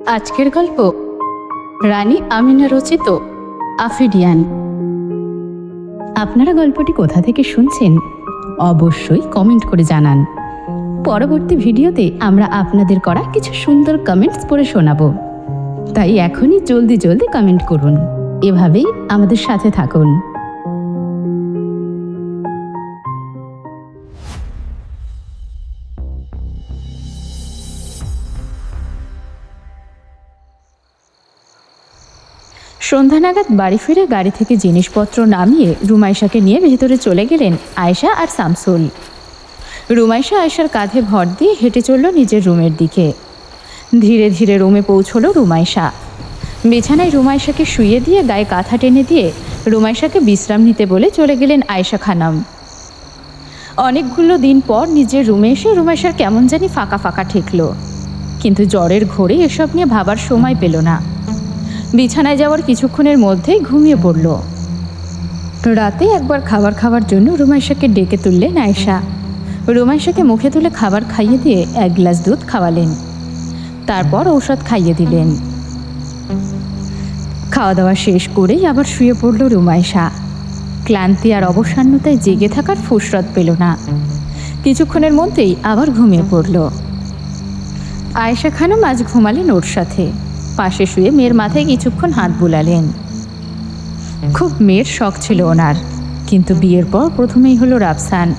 আজকের গল্প রানী আমিনা রচিত আফিডিয়ান। আপনারা গল্পটি কোথা থেকে শুনছেন অবশ্যই কমেন্ট করে জানান। পরবর্তী ভিডিওতে আমরা আপনাদের করা কিছু সুন্দর কমেন্টস পড়ে শোনাবো, তাই এখনই জলদি জলদি কমেন্ট করুন। এভাবেই আমাদের সাথে থাকুন। সন্ধ্যা নাগাদ বাড়ি ফিরে গাড়ি থেকে জিনিসপত্র নামিয়ে রুমাইশাকে নিয়ে ভেতরে চলে গেলেন আয়েশা আর শামসুল। রুমাইশা আয়েশার কাঁধে ভর দিয়ে হেঁটে চলল নিজের রুমের দিকে। ধীরে ধীরে রুমে পৌঁছল রুমাইশা। বিছানায় রুমাইশাকে শুইয়ে দিয়ে গায়ে কাঁথা টেনে দিয়ে রুমাইশাকে বিশ্রাম নিতে বলে চলে গেলেন আয়েশা খানম। অনেকগুলো দিন পর নিজের রুমে এসে রুমাইশার কেমন জানি ফাঁকা ফাঁকা ঠেকল, কিন্তু জ্বরের ঘোরে এসব নিয়ে ভাবার সময় পেল না। বিছানায় যাওয়ার কিছুক্ষণের মধ্যেই ঘুমিয়ে পড়ল। রাতে একবার খাবার খাওয়ার জন্য রুমাইশাকে ডেকে তুললেন আয়েশা। রুমাইশাকে মুখে তুলে খাবার খাইয়ে দিয়ে এক গ্লাস দুধ খাওয়ালেন, তারপর ঔষধ খাইয়ে দিলেন। খাওয়া দাওয়া শেষ করেই আবার শুয়ে পড়ল রুমাইশা। ক্লান্তি আর অবসান্নতায় জেগে থাকার ফুরসত পেল না। কিছুক্ষণের মধ্যেই আবার ঘুমিয়ে পড়ল। আয়েশা খানম আজ ঘুমালেন ওর সাথে। পাশে শুয়ে মেয়ের মাথায় কিছুক্ষণ হাত বুলালেন। খুব মেয়ের শখ ছিল ওনার, কিন্তু বিয়ের পর প্রথমেই হলো রাফসান।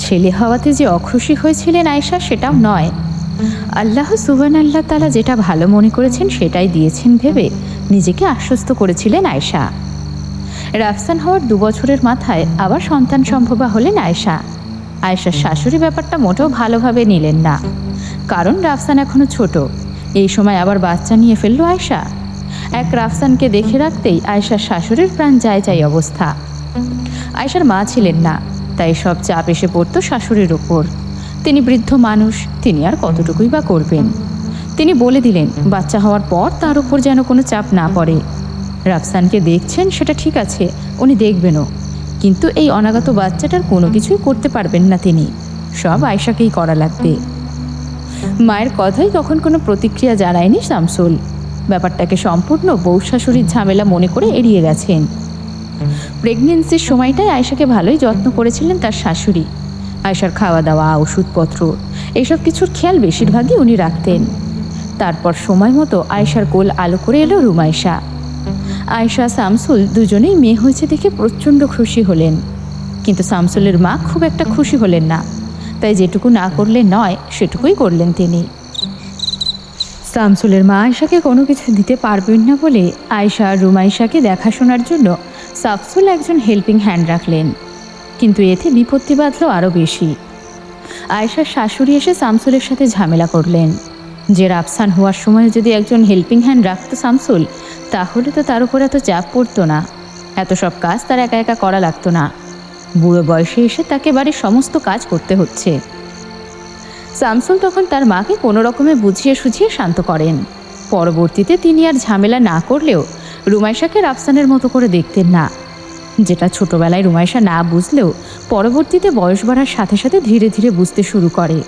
ছেলে হওয়াতে যে অখুশি হয়েছিলেন আয়েশা সেটাও নয়। আল্লাহ সুবহানাল্লাহ তাআলা যেটা ভালো মনে করেছেন সেটাই দিয়েছেন ভেবে নিজেকে আশ্বস্ত করেছিলেন আয়েশা। রাফসান হওয়ার 2 বছরের মাথায় আবার সন্তান সম্ভবা হলেন আয়েশা। আয়েশার শাশুড়ি ব্যাপারটা মোটেও ভালোভাবে নিলেন না, কারণ রাফসান এখনো ছোট। এই সময় আবার বাচ্চা নিয়ে ফেলল আয়েশা। এক রাফসানকে দেখে রাখতেই আয়েশার শাশুড়ির প্রাণ যায় যায় অবস্থা। আয়েশার মা ছিলেন না, তাই সব চাপ এসে পড়ত শাশুড়ির ওপর। তিনি বৃদ্ধ মানুষ, তিনি আর কতটুকুই বা করবেন। তিনি বলে দিলেন বাচ্চা হওয়ার পর তার উপর যেন কোনো চাপ না পড়ে। রাফসানকে দেখছেন সেটা ঠিক আছে, উনি দেখবেনও, কিন্তু এই অনাগত বাচ্চাটার কোনো কিছুই করতে পারবেন না তিনি। সব আয়েশাকেই করা লাগবে। মায়ের কথাই তখন কোনো প্রতিক্রিয়া জানায়নি শামসুল। ব্যাপারটাকে সম্পূর্ণ বউ শাশুড়ির ঝামেলা মনে করে এড়িয়ে গেছেন। প্রেগনেন্সির সময়টায় আয়েশাকে ভালোই যত্ন করেছিলেন তার শাশুড়ি। আয়েশার খাওয়া দাওয়া, ওষুধপত্র এইসব কিছুর খেয়াল বেশিরভাগই উনি রাখতেন। তারপর সময় মতো আয়েশার কোল আলো করে এলো রুমাইশা। আয়েশা শামসুল দুজনেই মেয়ে হয়েছে দেখে প্রচণ্ড খুশি হলেন, কিন্তু শামসুলের মা খুব একটা খুশি হলেন না। তাই যেটুকু না করলে নয় সেটুকুই করলেন তিনি। শামসুলের মা আয়েশাকে কোনো কিছু দিতে পারবেন না বলে আয়েশা আর রুমাইশাকে দেখাশোনার জন্য শামসুল একজন হেল্পিং হ্যান্ড রাখলেন, কিন্তু এতে বিপত্তি বাঁধল আরও বেশি। আয়েশার শাশুড়ি এসে শামসুলের সাথে ঝামেলা করলেন যে রাফসান হওয়ার সময় যদি একজন হেল্পিং হ্যান্ড রাখতো শামসুল, তাহলে তো তার উপর এত চাপ পড়তো না, এত সব কাজ তার একা একা করা লাগতো না। বুড়ো বয়সে এসে তাকে বাড়ির সমস্ত কাজ করতে হচ্ছে। শামসুল তখন তার মাকে কোনো রকমে বুঝিয়ে সুঝিয়ে শান্ত করেন। পরবর্তীতে তিনি আর ঝামেলা না করলেও রুমাইশাকে রাফসানের মতো করে দেখতেন না, যেটা ছোটবেলায় রুমাইশা না বুঝলেও পরবর্তীতে বয়স বাড়ার সাথে সাথে ধীরে ধীরে বুঝতে শুরু করে।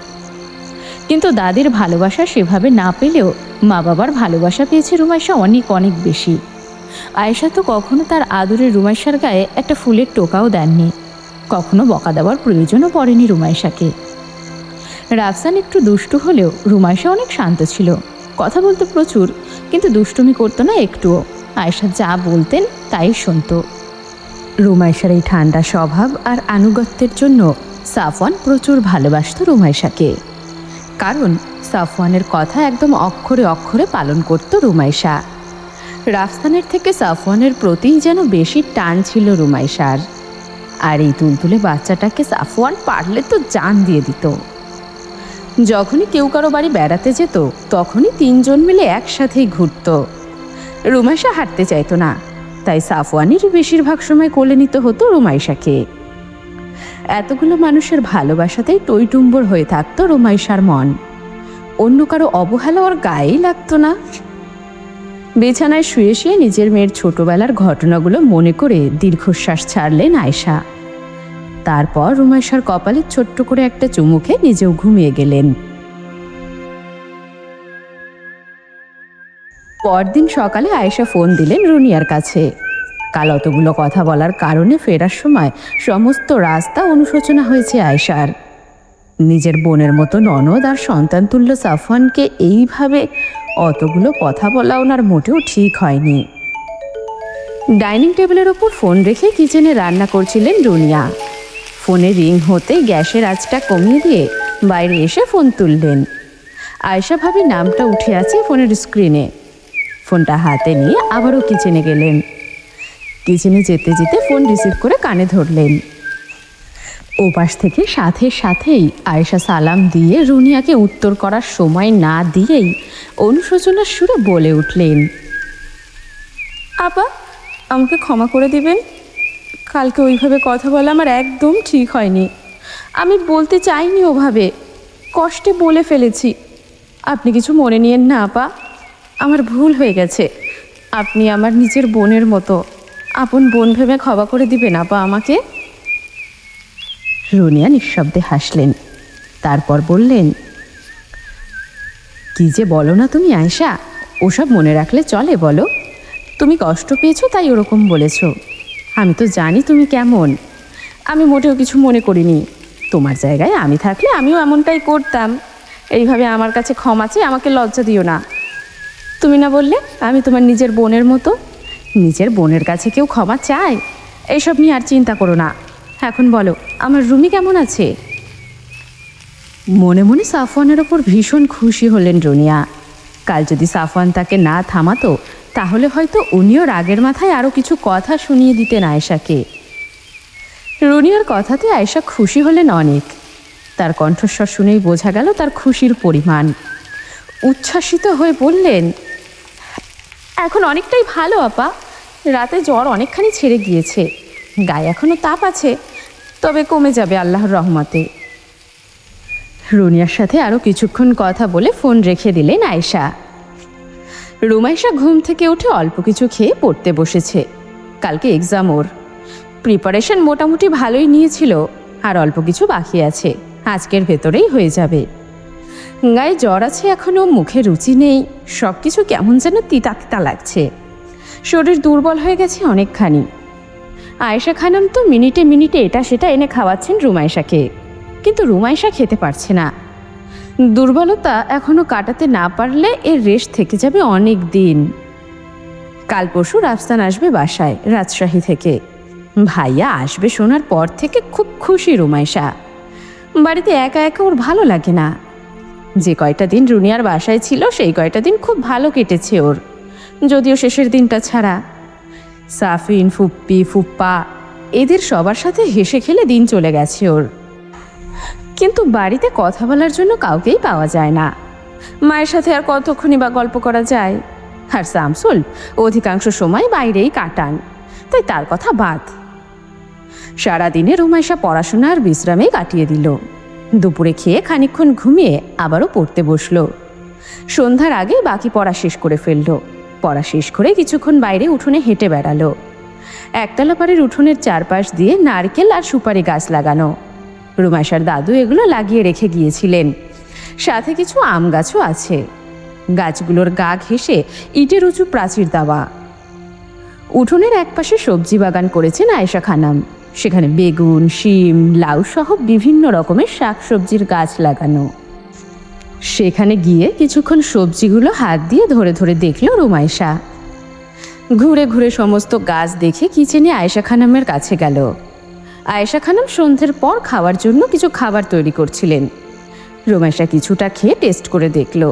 কিন্তু দাদির ভালোবাসা সেভাবে না পেলেও মা বাবার ভালোবাসা পেয়েছে রুমাইশা অনেক অনেক বেশি। আয়েশা তো কখনো তার আদরের রুমাইশার গায়ে একটা ফুলের টোকাও দেননি, কখনো বকা দেওয়ার প্রয়োজনও পড়েনি রুমাইশাকে। রাফসান একটু দুষ্টু হলেও রুমাইশা অনেক শান্ত ছিল। কথা বলতো প্রচুর, কিন্তু দুষ্টুমি করতো না একটুও। আয়েশা যা বলতেন তাই শুনত। রুমাইশার এই ঠান্ডা স্বভাব আর আনুগত্যের জন্য সাফওয়ান প্রচুর ভালোবাসত রুমাইশাকে, কারণ সাফওয়ানের কথা একদম অক্ষরে অক্ষরে পালন করত রুমাইশা। রাফসানের থেকে সাফওয়ানের প্রতিই যেন বেশি টান ছিল রুমাইশার। আর এই তুলতুলে বাচ্চাটাকে সাফওয়ান পারলে তো জান দিয়ে দিত। যখনই কেউ কারো বাড়ি বেড়াতে যেত তখনই 3 জন মিলে একসাথেই ঘুরত। রুমাইশা হাঁটতে চাইতো না, তাই সাফওয়ানের বেশিরভাগ সময় কোলে নিতে হতো রুমাইশাকে। এতগুলো মানুষের ভালোবাসাতেই টইটুম্বর হয়ে থাকতো রুমাইশার মন। অন্য কারো অবহেলা ওর গায়েই লাগতো না। বিছানায় শুয়ে শুয়ে নিজের মেয়ের ছোটবেলার ঘটনাগুলো মনে করে দীর্ঘশ্বাস ছাড়লেন আয়েশা। তারপর রুমাইশার কপালে ছোট্ট করে একটা চুমু খেয়ে নিজেও ঘুমিয়ে গেলেন। পরদিন সকালে আয়েশা ফোন দিলেন রুনিয়ার কাছে। কাল অতগুলো কথা বলার কারণে ফেরার সময় সমস্ত রাস্তা অনুশোচনা হয়েছে আয়েশার। নিজের বোনের মতো ননদ আর সন্তানতুল্য সাফওয়ানকে এইভাবে অতগুলো কথা বলা ওনার মোটেও ঠিক হয়নি। ডাইনিং টেবিলের ওপর ফোন রেখে কিচেনে রান্না করছিলেন রুনিয়া। ফোনে রিং হতে গ্যাসের আঁচটা কমিয়ে দিয়ে বাইরে এসে ফোন তুললেন। আয়েশা ভাবি নামটা উঠে আছে ফোনের স্ক্রিনে। ফোনটা হাতে নিয়ে আবারও কিচেনে গেলেন। কিচেনে যেতে যেতে ফোন রিসিভ করে কানে ধরলেন। ওপাশ থেকে সাথে সাথেই আয়েশা সালাম দিয়ে রুনিয়াকে উত্তর করার সময় না দিয়েই অনুশোচনার সুরে বলে উঠলেন, আপা, আমাকে ক্ষমা করে দিবেন। কালকে ওইভাবে কথা বলা আমার একদম ঠিক হয়নি। আমি বলতে চাইনি, ওভাবে কষ্টে বলে ফেলেছি। আপনি কিছু মনে নিয়েন না আপা, আমার ভুল হয়ে গেছে। আপনি আমার নিজের বোনের মতো, আপন বোন ভেবে ক্ষমা করে দিবেন আপা আমাকে। রুনিয়া নিঃশব্দে হাসলেন, তারপর বললেন, কি যে বলো না তুমি আয়েশা, ওসব মনে রাখলে চলে বলো? তুমি কষ্ট পেয়েছো তাই ওরকম বলেছো। আমি তো জানি তুমি কেমন। আমি মোটেও কিছু মনে করিনি। তোমার জায়গায় আমি থাকলে আমিও এমনটাই করতাম। এইভাবে আমার কাছে ক্ষমা চেয়ে আমাকে লজ্জা দিও না। তুমি না বললে আমি তোমার নিজের বোনের মতো? নিজের বোনের কাছে কেউ ক্ষমা চায়? এইসব নিয়ে আর চিন্তা করো না। এখন বলো, আমার রুমি কেমন আছে? মনে মনে সাফওয়ানের ওপর ভীষণ খুশি হলেন রুনিয়া। কাল যদি সাফওয়ান তাকে না থামাতো তাহলে হয়তো উনিও রাগের মাথায় আরও কিছু কথা শুনিয়ে দিতেন আয়েশাকে। রুনিয়ার কথাতে আয়েশা খুশি হলেন অনেক। তার কণ্ঠস্বর শুনেই বোঝা গেল তার খুশির পরিমাণ। উচ্ছ্বাসিত হয়ে বললেন, এখন অনেকটাই ভালো আপা। রাতে জ্বর অনেকখানি ছেড়ে গিয়েছে, গায়ে এখনও তাপ আছে, তবে কমে যাবে আল্লাহর রহমতে। রুনিয়ার সাথে আরও কিছুক্ষণ কথা বলে ফোন রেখে দিলেন আয়েশা। রুমাইশা ঘুম থেকে উঠে অল্প কিছু খেয়ে পড়তে বসেছে। কালকে এক্সাম ওর। প্রিপারেশন মোটামুটি ভালোই নিয়েছিল, আর অল্প কিছু বাকি আছে, আজকের ভেতরেই হয়ে যাবে। গায়ে জ্বর আছে এখনও, মুখে রুচি নেই, সব কিছু কেমন যেন তিতা তিতা লাগছে। শরীর দুর্বল হয়ে গেছে অনেকখানি। আয়েশা খানম তো মিনিটে মিনিটে এটা সেটা এনে খাওয়াচ্ছেন রুমাইশাকে, কিন্তু রুমাইশা খেতে পারছে না। দুর্বলতা এখনও কাটাতে না পারলে এর রেশ থেকে যাবে অনেক দিন। কাল পরশু রাফসান আসবে বাসায় রাজশাহী থেকে। ভাইয়া আসবে শোনার পর থেকে খুব খুশি রুমাইশা। বাড়িতে একা একা ওর ভালো লাগে না। যে কয়টা দিন রুনিয়ার বাসায় ছিল সেই কয়টা দিন খুব ভালো কেটেছে ওর, যদিও শেষের দিনটা ছাড়া। সাফিন, ফুপ্পি, ফুপ্পা এদের সবার সাথে হেসে খেলে দিন চলে গেছে ওর। কিন্তু বাড়িতে কথা বলার জন্য কাউকেই পাওয়া যায় না। মায়ের সাথে আর কতক্ষণই বা গল্প করা যায়? আর শামসুল অধিকাংশ সময় বাইরেই কাটান, তাই তার কথা বাদ। সারাদিনে রুমাইশা পড়াশোনা আর বিশ্রামেই কাটিয়ে দিল। দুপুরে খেয়ে খানিকক্ষণ ঘুমিয়ে আবারও পড়তে বসল। সন্ধ্যার আগে বাকি পড়া শেষ করে ফেলল। পড়া শেষ করে কিছুক্ষণ বাইরে উঠোনে হেঁটে বেড়ালো। একতলা বাড়ির উঠোনের চারপাশ দিয়ে নারকেল আর সুপারি গাছ লাগানো। রুমাইশার দাদু এগুলো লাগিয়ে রেখে গিয়েছিলেন। সাথে কিছু আম গাছও আছে। গাছগুলোর গা ঘেঁষে ইটের উঁচু প্রাচীর দেওয়া। উঠোনের একপাশে সবজি বাগান করেছেন আয়েশা খানম। সেখানে বেগুন, শিম, লাউ সহ বিভিন্ন রকমের শাকসবজির গাছ লাগানো। সেখানে গিয়ে কিছুক্ষণ সবজিগুলো হাত দিয়ে ধরে ধরে দেখল রুমাইশা। ঘুরে ঘুরে সমস্ত গাছ দেখে কিচেনে আয়েশা খানমের কাছে গেল। আয়েশা খানম সন্ধ্যের পর খাওয়ার জন্য কিছু খাবার তৈরি করছিলেন। রুমাইশা কিছুটা খেয়ে টেস্ট করে দেখল।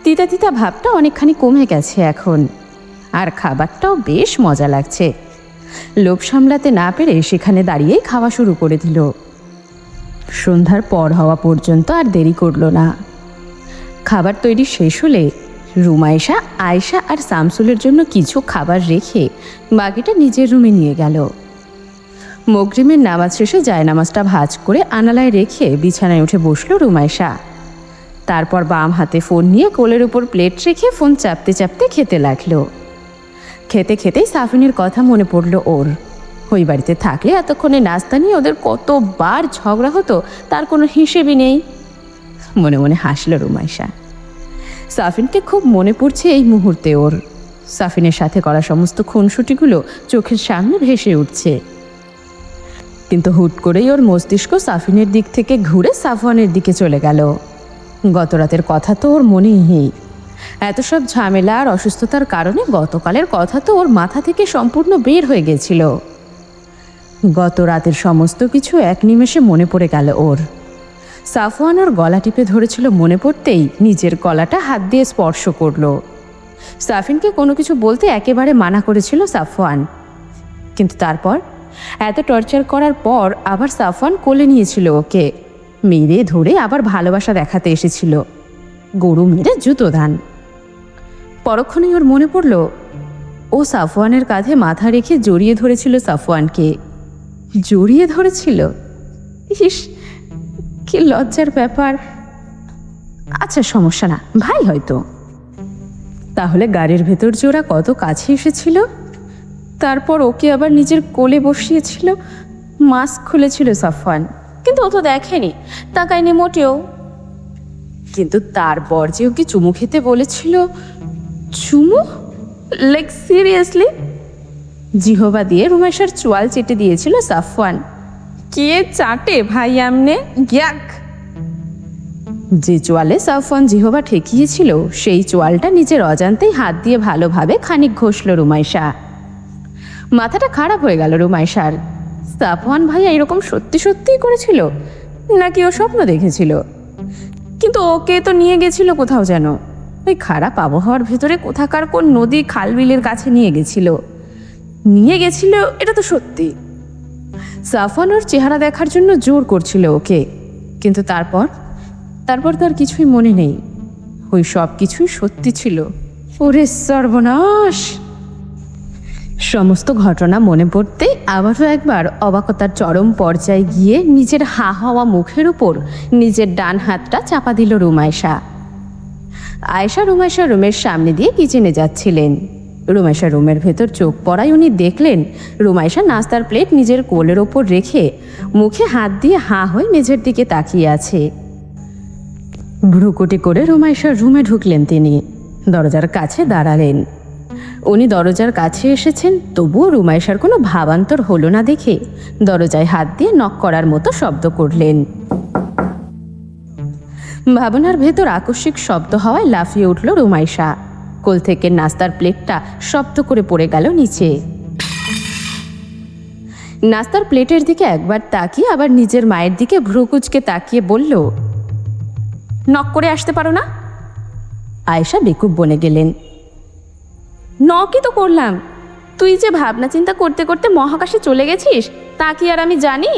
তিতা তিতা ভাবটা অনেকখানি কমে গেছে এখন, আর খাবারটাও বেশ মজা লাগছে। লোভ সামলাতে না পেরে সেখানে দাঁড়িয়েই খাওয়া শুরু করে দিল। সন্ধ্যার পর হওয়া পর্যন্ত আর দেরি করল না। খাবার তৈরি শেষ হলে রুমাইশা, আয়েশা আর শামসুলের জন্য কিছু খাবার রেখে বাকিটা নিজের রুমে নিয়ে গেল। মাগরিবের নামাজ শেষে জায়নামাজটা ভাঁজ করে আনালায় রেখে বিছানায় উঠে বসল রুমাইশা। তারপর বাম হাতে ফোন নিয়ে কোলের উপর প্লেট রেখে ফোন চাপতে চাপতে খেতে লাগলো। খেতে খেতেই সাফিনের কথা মনে পড়ল ওর। ওই বাড়িতে থাকলে এতক্ষণে নাস্তা নিয়ে ওদের কতবার ঝগড়া হতো তার কোনো হিসেবই নেই। মনে মনে হাসল রুমাইশা। সাফিনকে খুব মনে পড়ছে এই মুহূর্তে ওর। সাফিনের সাথে করা সমস্ত খুনসুটিগুলো চোখের সামনে ভেসে উঠছে। কিন্তু হুট করেই ওর মস্তিষ্ক সাফিনের দিক থেকে ঘুরে সাফওয়ানের দিকে চলে গেল। গত রাতের কথা তো ওর মনেই নেই। এত সব ঝামেলা আর অসুস্থতার কারণে গতকালের কথা তো ওর মাথা থেকে সম্পূর্ণ বের হয়ে গেছিল। গত রাতের সমস্ত কিছু এক নিমেষে মনে পড়ে গেল ওর। সাফওয়ান ওর গলা টিপে ধরেছিল, মনে পড়তেই নিজের গলাটা হাত দিয়ে স্পর্শ করলো। সাফিনকে কোনো কিছু বলতে একেবারে মানা করেছিল সাফওয়ান, কিন্তু তারপর এত টর্চার করার পর আবার সাফওয়ান কোলে নিয়েছিল ওকে, মেরে ধরে আবার ভালোবাসা দেখাতে এসেছিল। গরু মেরে জুতো দান। পরক্ষণেই ওর মনে পড়ল ও সাফওয়ানের কাঁধে মাথা রেখে জড়িয়ে ধরেছিল সাফওয়ানকে। জড়িয়ে ধরেছিল? ইস, কি লজ্জার ব্যাপার। আচ্ছা, সমস্যা না, ভাই হয়তো। তাহলে গাড়ির ভেতর যে ওরা কত কাছে এসেছিল, তারপর ওকে আবার নিজের কোলে বসিয়েছিল। মাস্ক খুলেছিল সাফওয়ান, কিন্তু ও তো দেখেনি, তাকায়নি মোটেও। কিন্তু তারপর যে ওকে চুমু খেতে বলেছিল। চুমু? Like seriously? জিহবা দিয়ে রুমাইশার চোয়াল চেটে দিয়েছিল সাফওয়ান। কে চাটে ভাই আমনে? গ্যাক! যে চোয়ালে সাফওয়ান জিহবা ঠেকিয়েছিল সেই চোয়ালটা নিজের অজান্তেই হাত দিয়ে ভালোভাবে খানিক ঘষল রুমাইশা। মাথাটা খারাপ হয়ে গেল রুমাইশার। সাফওয়ান ভাইয়া এরকম সত্যি সত্যিই করেছিল নাকি ও স্বপ্ন দেখেছিল? কিন্তু ওকে তো নিয়ে গেছিল কোথাও যেন, ওই খারাপ আবহাওয়ার ভেতরে কোথাকার কোন নদী খালবিলের কাছে নিয়ে গেছিল। এটা তো সত্যি। সাফওয়ান ওর চেহারা দেখার জন্য জোর করছিল ওকে, কিন্তু তারপর তার কিছুই মনে নেই। ওই সব কিছুই সত্যি ছিল। ওরে সর্বনাশ! সমস্ত ঘটনা মনে পড়তেই আবারও একবার অবাকতার চরম পর্যায়ে গিয়ে নিজের হা হওয়া মুখের উপর নিজের ডান হাতটা চাপা দিল রুমাইশা। আয়েশা রুমাইশা রুমের সামনে দিয়ে কিচেনে যাচ্ছিলেন। রুমাইশা রুমের ভেতর চোখ পড়ায় উনি দেখলেন রুমাইশা নাস্তার প্লেট নিজের কোলের ওপর রেখে মুখে হাত দিয়ে হাঁ হয়ে মেঝের দিকে তাকিয়ে আছে। ভ্রুকুটি করে রুমাইশার রুমে ঢুকলেন তিনি। দরজার কাছে দাঁড়ালেন। উনি দরজার কাছে এসেছেন, তবুও রুমাইশার কোনো ভাবান্তর হলো না দেখে দরজায় হাত দিয়ে নক করার মতো শব্দ করলেন। ভাবনার ভেতর আকস্মিক শব্দ হওয়ায় লাফিয়ে উঠল রুমাইশা। কোল থেকে নাস্তার প্লেটটা শব্দ করে পড়ে গেল নিচে। নাস্তার প্লেটের দিকে একবার তাকিয়ে আবার নিজের মায়ের দিকে ভ্রুকুচকে তাকিয়ে বলল, নক করে আসতে পারো না? আয়েশা বেকুব বনে গেলেন। নকই তো করলাম, তুই যে ভাবনা চিন্তা করতে করতে মহাকাশে চলে গেছিস তা কি আর আমি জানি?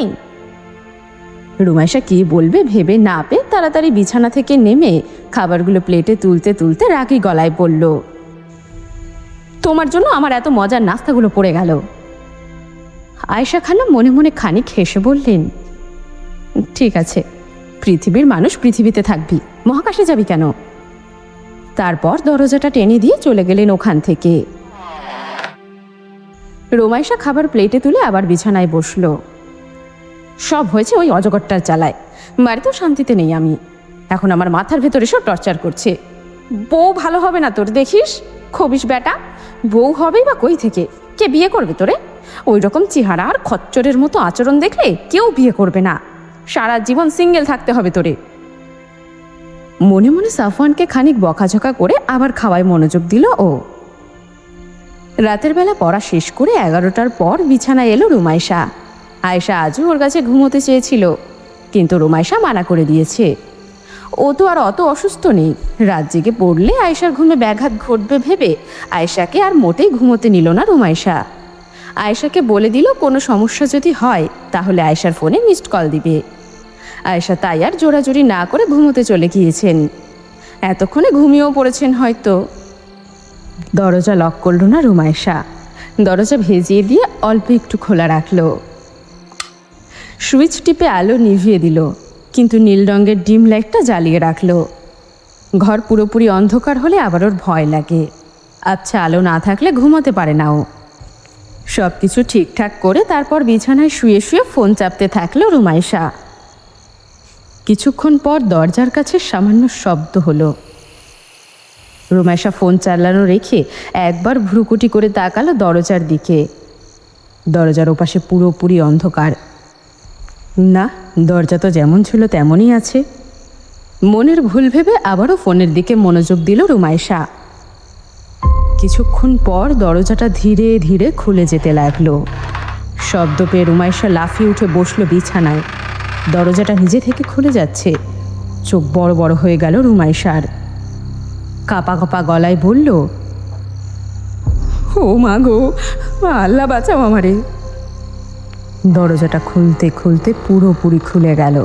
রুমাইশা কি বলবে ভেবে না পেয়ে তাড়াতাড়ি বিছানা থেকে নেমে খাবারগুলো প্লেটে তুলতে তুলতে রাগী গলায় বলল, তোমার জন্য আমার এত মজার নাস্তাগুলো পড়ে গেল। আয়েশা খানম মনে মনে খানিক হেসে বললেন, ঠিক আছে, পৃথিবীর মানুষ পৃথিবীতে থাকবি, মহাকাশে যাবি কেন? তারপর দরজাটা টেনে দিয়ে চলে গেলেন ওখান থেকে। রুমাইশা খাবার প্লেটে তুলে আবার বিছানায় বসল। সব হয়েছে ওই অজগরটার জ্বালায়, বাড়িতেও শান্তিতে নেই আমি। এখন আমার মাথার ভেতরে সব টর্চার করছে। বউ ভালো হবে না তোর, দেখিস খবিস বেটা। বউ হবেই বা কই থেকে? কে বিয়ে করবে তোরে? ওই রকম চেহারা আর খচ্চরের মতো আচরণ দেখলে কেউ বিয়ে করবে না। সারা জীবন সিঙ্গেল থাকতে হবে তোরে। মনে মনে সাফওয়ানকে খানিক বকাঝকা করে আবার খাওয়ায় মনোযোগ দিল ও। রাতের বেলা পড়া শেষ করে 11টার পর বিছানায় এলো রুমাইশা। আয়েশা আজও ওর কাছে ঘুমোতে চেয়েছিল, কিন্তু রুমাইশা মানা করে দিয়েছে। ও তো আর অত অসুস্থ নেই, রাত জেগে পড়লে আয়েশার ঘুমে ব্যাঘাত ঘটবে ভেবে আয়েশাকে আর মোটেই ঘুমোতে নিল না রুমাইশা। আয়েশাকে বলে দিল কোনো সমস্যা যদি হয় তাহলে আয়েশার ফোনে মিসড কল দিবে। আয়েশা তাই আর জোরাজুরি না করে ঘুমোতে চলে গিয়েছেন। এতক্ষণে ঘুমিয়েও পড়েছেন হয়তো। দরজা লক করল না রুমাইশা, দরজা ভেজিয়ে দিয়ে অল্প একটু খোলা রাখল। সুইচ টিপে আলো নিভিয়ে দিল, কিন্তু নীল রঙের ডিম লাইটটা জ্বালিয়ে রাখল। ঘর পুরোপুরি অন্ধকার হলে আবার ওর ভয় লাগে। আচ্ছা, আলো না থাকলে ঘুমোতে পারে না ও। সব কিছু ঠিকঠাক করে তারপর বিছানায় শুয়ে শুয়ে ফোন চাপতে থাকলো রুমাইশা। কিছুক্ষণ পর দরজার কাছে সামান্য শব্দ হলো। রুমাইশা ফোন চালানো রেখে একবার ভ্রুকুটি করে তাকালো দরজার দিকে। দরজার ওপাশে পুরোপুরি অন্ধকার। না, দরজা তো যেমন ছিল তেমনই আছে। মনের ভুল ভেবে আবারও ফোনের দিকে মনোযোগ দিল রুমাইশা। কিছুক্ষণ পর দরজাটা ধীরে ধীরে খুলে যেতে লাগলো। শব্দ পেয়ে রুমাইশা লাফিয়ে উঠে বসলো বিছানায়। দরজাটা নিজে থেকে খুলে যাচ্ছে। চোখ বড় বড় হয়ে গেল রুমাইশার। কাঁপা কাঁপা গলায় বলল, ও মা গো, আল্লাহ বাঁচাও আমারে। দরজাটা খুলতে খুলতে পুরোপুরি খুলে গেল।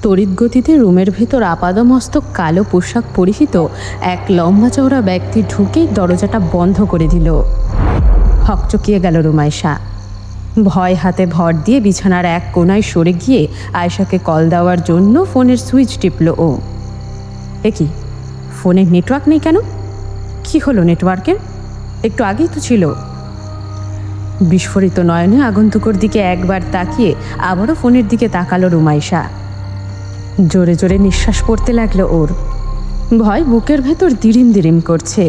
তড়িৎ গতিতে রুমের ভেতর আপাদমস্তক কালো পোশাক পরিহিত এক লম্বা চওড়া ব্যক্তি ঢুকেই দরজাটা বন্ধ করে দিল। হকচকিয়ে গেল রুমাইশা। ভয় হাতে ভর দিয়ে বিছানার এক কোণায় সরে গিয়ে আয়েশাকে কল দেওয়ার জন্য ফোনের সুইচ টিপল ও। কি, ফোনের নেটওয়ার্ক নেই কেন? কি হলো নেটওয়ার্কের? একটু আগেই তো ছিল। বিস্ফোরিত নয়নে আগন্তুকের দিকে একবার তাকিয়ে আবারও ফোনের দিকে তাকালো রুমাইশা। জোরে জোরে নিঃশ্বাস পড়তে লাগলো ওর। ভয় বুকের ভেতর দিরিম দিরিম করছে।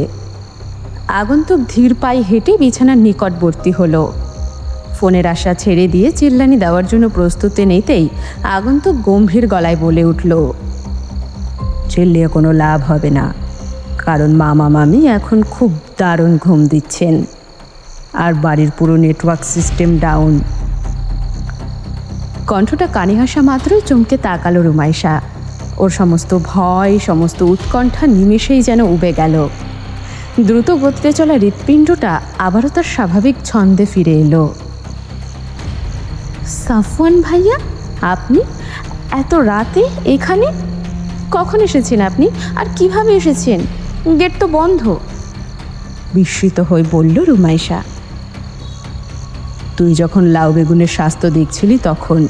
আগন্তুক ধীর পায়ে হেঁটে বিছানার নিকটবর্তী হলো। ফোনের আশা ছেড়ে দিয়ে চিল্লানি দেওয়ার জন্য প্রস্তুতি নিতেই আগন্তুক গম্ভীর গলায় বলে উঠল, চিল্লিয়ে কোনো লাভ হবে না, কারণ মামা মামি এখন খুব দারুণ ঘুম দিচ্ছেন, আর বাড়ির পুরো নেটওয়ার্ক সিস্টেম ডাউন। কণ্ঠটা কানে আসা মাত্রই চমকে তাকালো রুমাইশা। ওর সমস্ত ভয়, সমস্ত উৎকণ্ঠা নিমেষেই যেন উবে গেল। দ্রুত গতিতে চলা হৃৎপিণ্ডটা আবারও তার স্বাভাবিক ছন্দে ফিরে এলো। সাফওয়ান ভাইয়া, আপনি এত রাতে এখানে? কখন এসেছেন আপনি, আর কিভাবে এসেছেন? গেট তো বন্ধ। বিস্মিত হয়ে বলল রুমাইশা। তুই যখন লাউ বেগুনের স্বাস্থ্য দেখছিলি তখন,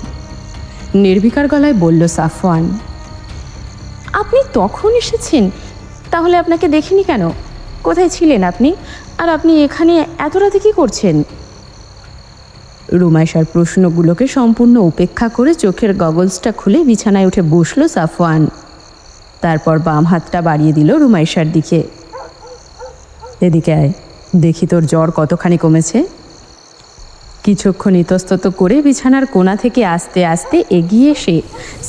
নির্বিকার গলায় বলল সাফওয়ান। আপনি তখন এসেছেন? তাহলে আপনাকে দেখিনি কেন? কোথায় ছিলেন আপনি? আর আপনি এখানে এত রাতে কী করছেন? রুমাইশার প্রশ্নগুলোকে সম্পূর্ণ উপেক্ষা করে চোখের গগলসটা খুলে বিছানায় উঠে বসল সাফওয়ান। তারপর বাম হাতটা বাড়িয়ে দিল রুমাইশার দিকে। এদিকে আয়, দেখি তোর জ্বর কতখানি কমেছে। কিছুক্ষণ ইতস্তত করে বিছানার কোণা থেকে আস্তে আস্তে এগিয়ে এসে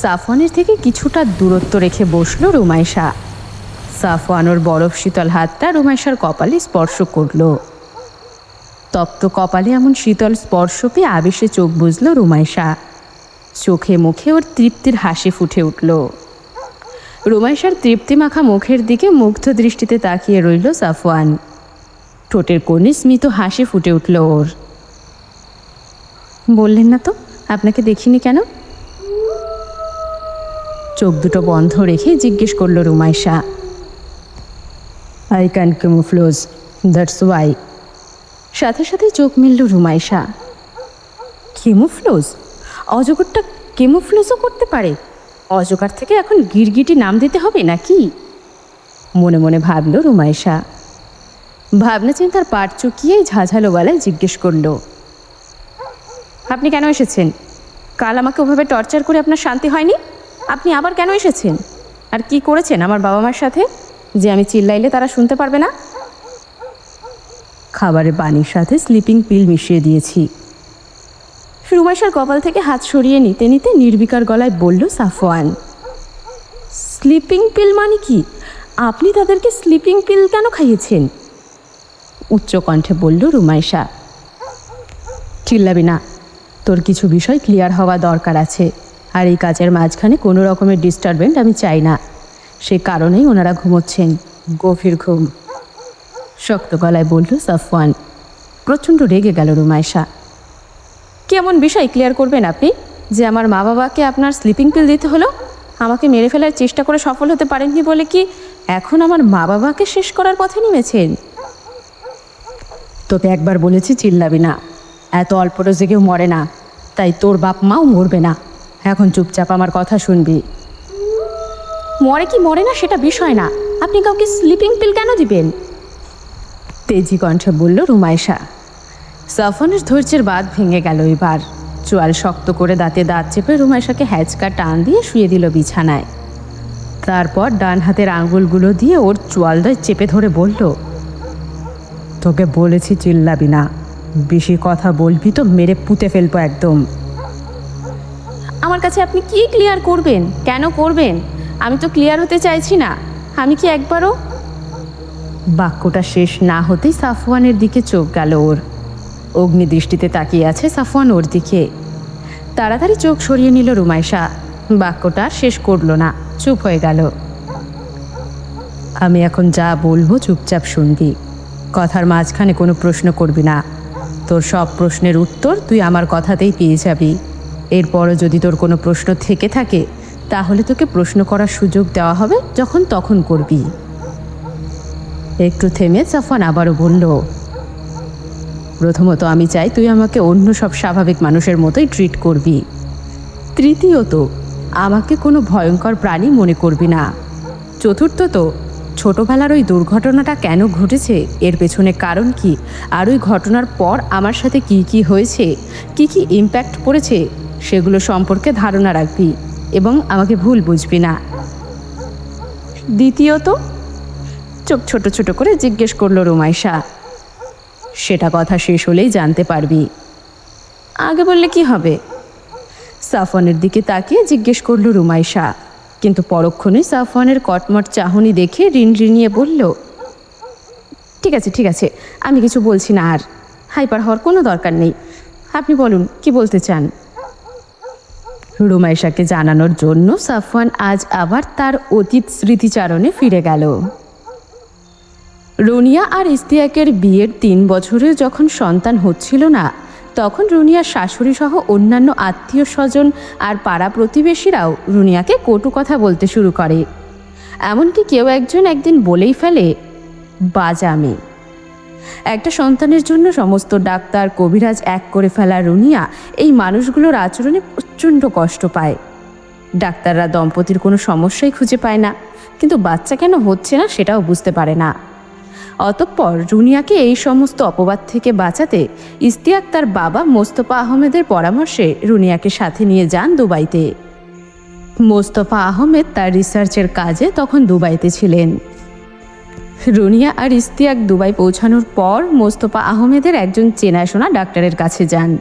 সাফওয়ানের থেকে কিছুটা দূরত্ব রেখে বসল রুমাইশা। সাফওয়ান ওর বরফ শীতল হাতটা রুমাইশার কপালে স্পর্শ করল। তপ্ত কপালে এমন শীতল স্পর্শ পেয়ে আবেশে চোখ বুঝল রুমাইশা। চোখে মুখে ওর তৃপ্তির হাসি ফুটে উঠল। রুমাইশার তৃপ্তিমাখা মুখের দিকে মুগ্ধ দৃষ্টিতে তাকিয়ে রইল সাফওয়ান। ঠোঁটের কোণে স্মিত হাসি ফুটে উঠল ওর। বললেন না তো আপনাকে দেখিনি কেন? চোখ দুটো বন্ধ রেখে জিজ্ঞেস করল Rumaisha. I can camouflage, that's why. সাথে সাথে চোখ মেলল রুমাইশা। কেমোফ্লোজ? অজগরটা কেমোফ্লোজও করতে পারে? অজগর থেকে এখন গিরগিটি নাম দিতে হবে নাকি? মনে মনে ভাবল রুমাইশা। ভাবনা চিন্তার পাট চুকিয়েই ঝাঝালো গলায় জিজ্ঞেস করল, আপনি কেন এসেছেন? কাল আমাকে ওভাবে টর্চার করে আপনার শান্তি হয়নি? আপনি আবার কেন এসেছেন? আর কি করেছেন আমার বাবা মার সাথে যে আমি চিল্লাইলে তারা শুনতে পারবে না? খাবারের পানির সাথে স্লিপিং পিল মিশিয়ে দিয়েছি। রুমাইশার কপাল থেকে হাত সরিয়ে নিতে নিতে নির্বিকার গলায় বলল সাফওয়ান। স্লিপিং পিল মানে কি? আপনি তাদেরকে স্লিপিং পিল কেন খাইয়েছেন? উচ্চ কণ্ঠে বলল রুমাইশা। চিল্লাবি না, তোর কিছু বিষয় ক্লিয়ার হওয়া দরকার আছে, আর এই কাজের মাঝখানে কোনো রকমের ডিস্টারবেন্ট আমি চাই না। সে কারণেই ওনারা ঘুমোচ্ছেন, গভীর ঘুম। শক্ত গলায় বলল সাফওয়ান। প্রচণ্ড রেগে গেল রুমাইশা। কেমন বিষয় ক্লিয়ার করবেন আপনি যে আমার মা বাবাকে আপনার স্লিপিং পিল দিতে হলো? আমাকে মেরে ফেলার চেষ্টা করে সফল হতে পারেননি বলে কি এখন আমার মা বাবাকে শেষ করার পথে নেমেছেন? তোকে একবার বলেছি চিল্লাবি না। এত অল্প রোজে কেউ মরে না, তাই তোর বাপ মাও মরবে না। এখন চুপচাপ আমার কথা শুনবি। মরে কি মরে না সেটা বিষয় না, আপনি কাউকে স্লিপিং পিল কেন দিবেন? তেজি কণ্ঠে বলল রুমাইশা। সাফওয়ানের ধৈর্যের বাঁধ ভেঙে গেল এবার। চোয়াল শক্ত করে দাঁতে দাঁত চেপে রুমাইশাকে হ্যাচকা টান দিয়ে শুয়ে দিল বিছানায়। তারপর ডান হাতের আঙুলগুলো দিয়ে ওর চোয়ালটায় চেপে ধরে বলল, তোকে বলেছি চিল্লাবি না, বেশি কথা বলবি তো মেরে পুঁতে ফেলবো একদম। আমার কাছে আপনি কি ক্লিয়ার করবেন? কেন করবেন? আমি তো ক্লিয়ার হতে চাইছি না। আমি কি একবারও? বাক্যটা শেষ না হতেই সাফওয়ানের দিকে চোখ গেল ওর। অগ্নিদৃষ্টিতে তাকিয়ে আছে সাফওয়ান ওর দিকে। তাড়াতাড়ি চোখ সরিয়ে নিল রুমাইশা। বাক্যটা শেষ করলো না, চুপ হয়ে গেল। আমি এখন যা বলবো চুপচাপ শুনবি, কথার মাঝখানে কোনো প্রশ্ন করবি না। তোর সব প্রশ্নের উত্তর তুই আমার কথাতেই পেয়ে যাবি। এরপরও যদি তোর কোনো প্রশ্ন থেকে থাকে তাহলে তোকে প্রশ্ন করার সুযোগ দেওয়া হবে, যখন তখন করবি। একটু থেমে সাফওয়ান আবারও বলল, প্রথমত আমি চাই তুই আমাকে অন্য সব স্বাভাবিক মানুষের মতোই ট্রিট করবি। তৃতীয়ত, আমাকে কোনো ভয়ঙ্কর প্রাণী মনে করবি না। চতুর্থত, ছোটবেলার ওই দুর্ঘটনাটা কেন ঘটেছে, এর পেছনে কারণ কি, আর ওই ঘটনার পর আমার সাথে কি কি হয়েছে, কি কি ইম্প্যাক্ট পড়েছে, সেগুলো সম্পর্কে ধারণা রাখবি এবং আমাকে ভুল বুঝবি না। দ্বিতীয়ত, চোখ ছোট ছোট করে জিজ্ঞেস করলো রুমাইশা। সেটা কথা শেষ হলেই জানতে পারবি। আগে বললে কি হবে? সাফওয়ানের দিকে তাকিয়ে জিজ্ঞেস করলো রুমাইশা, কিন্তু পরক্ষণে সাফওয়ানের কটমট চাহনি দেখে রিনরিনিয়ে বলল, ঠিক আছে ঠিক আছে, আমি কিছু বলছি না, আর হাইপার হওয়ার কোনো দরকার নেই। আপনি বলুন কি বলতে চান। রুমাইশাকে জানানোর জন্য সাফওয়ান আজ আবার তার অতীত স্মৃতিচারণে ফিরে গেল। রুনিয়া আর ইস্তিয়াকের বিয়ের 3 বছরে যখন সন্তান হচ্ছিল না, তখন রুনিয়ার শাশুড়ি সহ অন্যান্য আত্মীয় স্বজন আর পাড়া প্রতিবেশীরাও রুনিয়াকে কটু কথা বলতে শুরু করে। এমনকি কেউ একজন একদিন বলেই ফেলে, বাজা মেয়ে। একটা সন্তানের জন্য সমস্ত ডাক্তার কবিরাজ এক করে ফেলা রুনিয়া এই মানুষগুলোর আচরণে প্রচণ্ড কষ্ট পায়। ডাক্তাররা দম্পতির কোনো সমস্যাই খুঁজে পায় না, কিন্তু বাচ্চা কেন হচ্ছে না সেটাও বুঝতে পারে না। অতঃপর রুনিয়াকে এই সমস্ত অপবাদ থেকে বাঁচাতে ইস্তিয়াক তার বাবা মোস্তফা আহমেদের পরামর্শে রুনিয়াকে সাথে নিয়ে যান দুবাইতে। মোস্তফা আহমেদ তার রিসার্চের কাজে তখন দুবাইতে ছিলেন। রুনিয়া আর ইস্তিয়াক দুবাই পৌঁছানোর পর মোস্তফা আহমেদের একজন চেনাশোনা ডাক্তারের কাছে যান,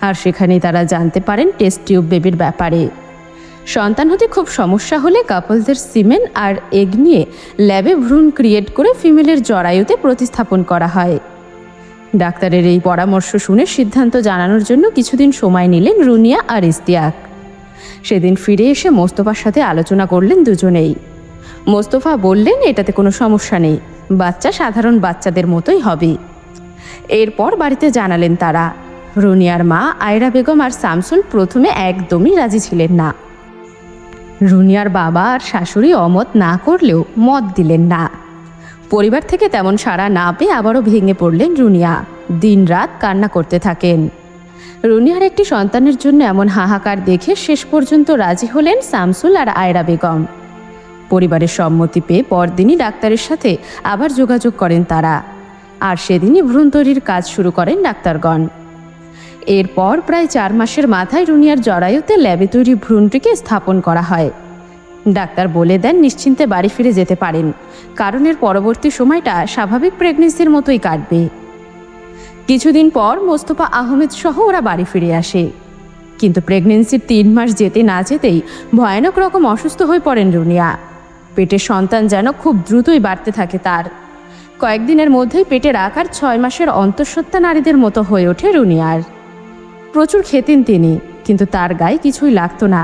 আর সেখানেই তারা জানতে পারেন টেস্ট টিউব বেবির ব্যাপারে। সন্তান হতে খুব সমস্যা হলে কাপলদের সিমেন আর এগ নিয়ে ল্যাবে ভ্রূণ ক্রিয়েট করে ফিমেলের জরায়ুতে প্রতিস্থাপন করা হয়। ডাক্তারের এই পরামর্শ শুনে সিদ্ধান্ত জানানোর জন্য কিছুদিন সময় নিলেন রুনিয়া আর ইস্তিয়াক। সেদিন ফিরে এসে মোস্তফার সাথে আলোচনা করলেন দুজনেই। মোস্তফা বললেন এটাতে কোনো সমস্যা নেই, বাচ্চা সাধারণ বাচ্চাদের মতোই হবে। এরপর বাড়িতে জানালেন তারা। রুনিয়ার মা আয়রা বেগম আর শামসুল প্রথমে একদমই রাজি ছিলেন না। রুনিয়ার বাবা আর শাশুড়ি অমত না করলেও মত দিলেন না। পরিবার থেকে তেমন সাড়া না পেয়ে আবারও ভেঙে পড়লেন রুনিয়া। দিনরাত কান্না করতে থাকেন। রুনিয়ার একটি সন্তানের জন্য এমন হাহাকার দেখে শেষ পর্যন্ত রাজি হলেন শামসুল আর আয়রা বেগম। পরিবারের সম্মতি পেয়ে পরদিনই ডাক্তারের সাথে আবার যোগাযোগ করেন তারা, আর সেদিনই ভ্রূণ তৈরির কাজ শুরু করেন ডাক্তারগণ। এরপর প্রায় 4 মাসের মাথায় রুনিয়ার জরায়ুতে ল্যাবে তৈরি ভ্রূণটিকে স্থাপন করা হয়। ডাক্তার বলে দেন নিশ্চিন্তে বাড়ি ফিরে যেতে পারেন, কারণ এর পরবর্তী সময়টা স্বাভাবিক প্রেগনেন্সির মতোই কাটবে। কিছুদিন পর মোস্তফা আহমেদ সহ ওরা বাড়ি ফিরে আসে, কিন্তু প্রেগনেন্সির 3 মাস যেতে না যেতেই ভয়ানক রকম অসুস্থ হয়ে পড়েন রুনিয়া। পেটের সন্তান যেন খুব দ্রুতই বাড়তে থাকে তার। কয়েকদিনের মধ্যেই পেটের আকার 6 মাসের অন্তঃসত্ত্বা নারীদের মতো হয়ে ওঠে রুনিয়ার। প্রচুর খেতেন তিনি, কিন্তু তার গায়ে কিছুই লাগতো না।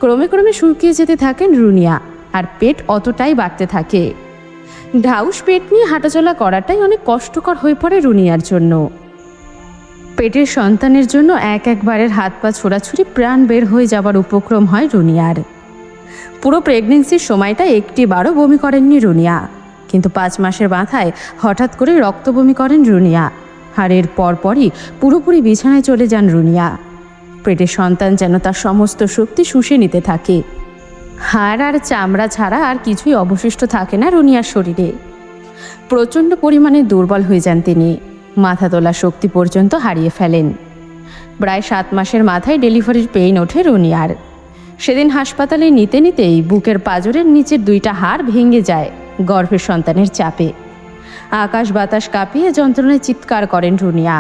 ক্রমে ক্রমে শুকিয়ে যেতে থাকেন রুনিয়া, আর পেট অতটাই বাড়তে থাকে। ঢাউস পেট নিয়ে হাঁটাচলা করাটাই অনেক কষ্টকর হয়ে পড়ে রুনিয়ার জন্য। পেটের সন্তানের জন্য একবারের হাত পা ছোড়াছুড়ি প্রাণ বের হয়ে যাবার উপক্রম হয় রুনিয়ার। পুরো প্রেগনেন্সির সময়টা একটিবারও বমি করেননি রুনিয়া, কিন্তু 5 মাসের মাথায় হঠাৎ করে রক্ত বমি করেন রুনিয়া, আর এর পরপরই পুরোপুরি বিছানায় চলে যান রুনিয়া। পেটের সন্তান যেন তার সমস্ত শক্তি শুষে নিতে থাকে। হাড় আর চামড়া ছাড়া আর কিছুই অবশিষ্ট থাকে না রুনিয়ার শরীরে। প্রচণ্ড পরিমাণে দুর্বল হয়ে যান তিনি, মাথা তোলা শক্তি পর্যন্ত হারিয়ে ফেলেন। প্রায় 7 মাসের মাথায় ডেলিভারির পেইন ওঠে রুনিয়ার। সেদিন হাসপাতালে নিতে নিতেই বুকের পাঁজরের নিচের 2টা হাড় ভেঙে যায় গর্ভের সন্তানের চাপে। আকাশ বাতাস কাঁপিয়ে যন্ত্রণায় চিৎকার করেন রুনিয়া।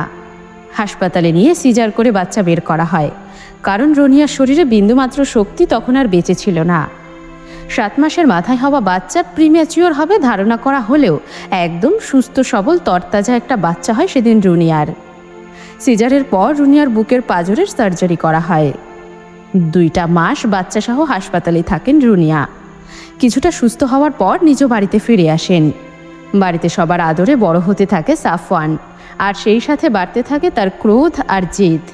হাসপাতালে নিয়ে সিজার করে বাচ্চা বের করা হয়, কারণ রুনিয়ার শরীরে বিন্দুমাত্র শক্তি তখন আর বেঁচে ছিল না। 7 মাসের মাথায় হওয়া বাচ্চা প্রিম্যাচিওর হবে ধারণা করা হলেও একদম সুস্থ সবল তরতাজা একটা বাচ্চা হয় সেদিন রুনিয়ার। সিজারের পর রুনিয়ার বুকের পাঁজরের সার্জারি করা হয়। 2টা মাস বাচ্চা সহ হাসপাতালে থাকেন রুনিয়া। কিছুটা সুস্থ হওয়ার পর নিজ বাড়িতে ফিরে আসেন। বাড়িতে সবার আদরে বড় হতে থাকে সাফওয়ান, আর সেই সাথে বাড়তে থাকে তার ক্রোধ আর জেদ।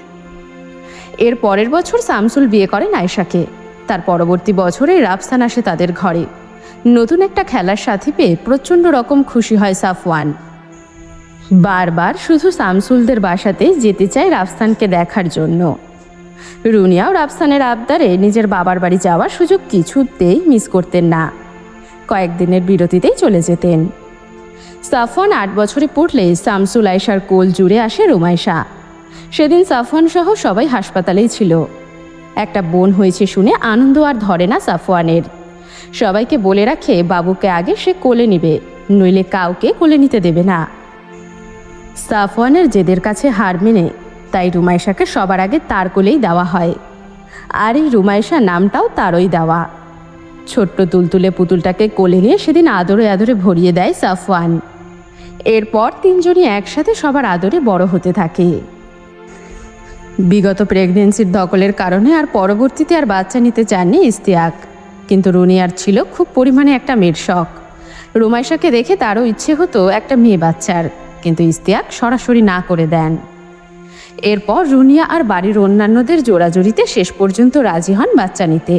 এর পরের বছর শামসুল বিয়ে করেন আয়েশাকে। তার পরবর্তী বছরে রাফসান আসে তাদের ঘরে। নতুন একটা খেলার সাথী পেয়ে প্রচণ্ড রকম খুশি হয় সাফওয়ান। বারবার শুধু শামসুলদের বাসাতে যেতে চায় রাফসানকে দেখার জন্য। রুনিয়াও রাফসানের আবদারে নিজের বাবার বাড়ি যাওয়ার সুযোগ কিছুতেই মিস করতেন না। কয়েকদিনের বিরতিতেই চলে যেতেন। সাফওয়ান 8 বছরে পড়লে শামসুল আয়েশার কোল জুড়ে আসে রুমাইশা। সেদিন সাফওয়ান সহ সবাই হাসপাতালেই ছিল। একটা বোন হয়েছে শুনে আনন্দ আর ধরে না সাফওয়ানের। সবাইকে বলে রাখে বাবুকে আগে সে কোলে নিবে, নইলে কাউকে কোলে নিতে দেবে না। সাফওয়ানের জেদের কাছে হার মেনে তাই রুমাইশাকে সবার আগে তার কোলেই দেওয়া হয়। আর এই রুমাইশা নামটাও তারই দেওয়া। ছোট্ট তুলতুলে পুতুলটাকে কোলে নিয়ে সেদিন আদরে আদরে ভরিয়ে দেয় সাফওয়ান। এরপর 3জনই একসাথে সবার আদরে বড় হতে থাকে। বিগত প্রেগনেন্সির ধকলের কারণে আর পরবর্তীতে আর বাচ্চা নিতে চাননি ইস্তিয়াক, কিন্তু রুনিয়ার ছিল খুব পরিমাণে একটা মেয়ের শখ। রুমাইশাকে দেখে তারও ইচ্ছে হতো একটা মেয়ে বাচ্চার, কিন্তু ইস্তিয়াক সরাসরি না করে দেন। এরপর রুনিয়া আর বাড়ির অন্যান্যদের জোড়াজুড়িতে শেষ পর্যন্ত রাজি হন বাচ্চা নিতে।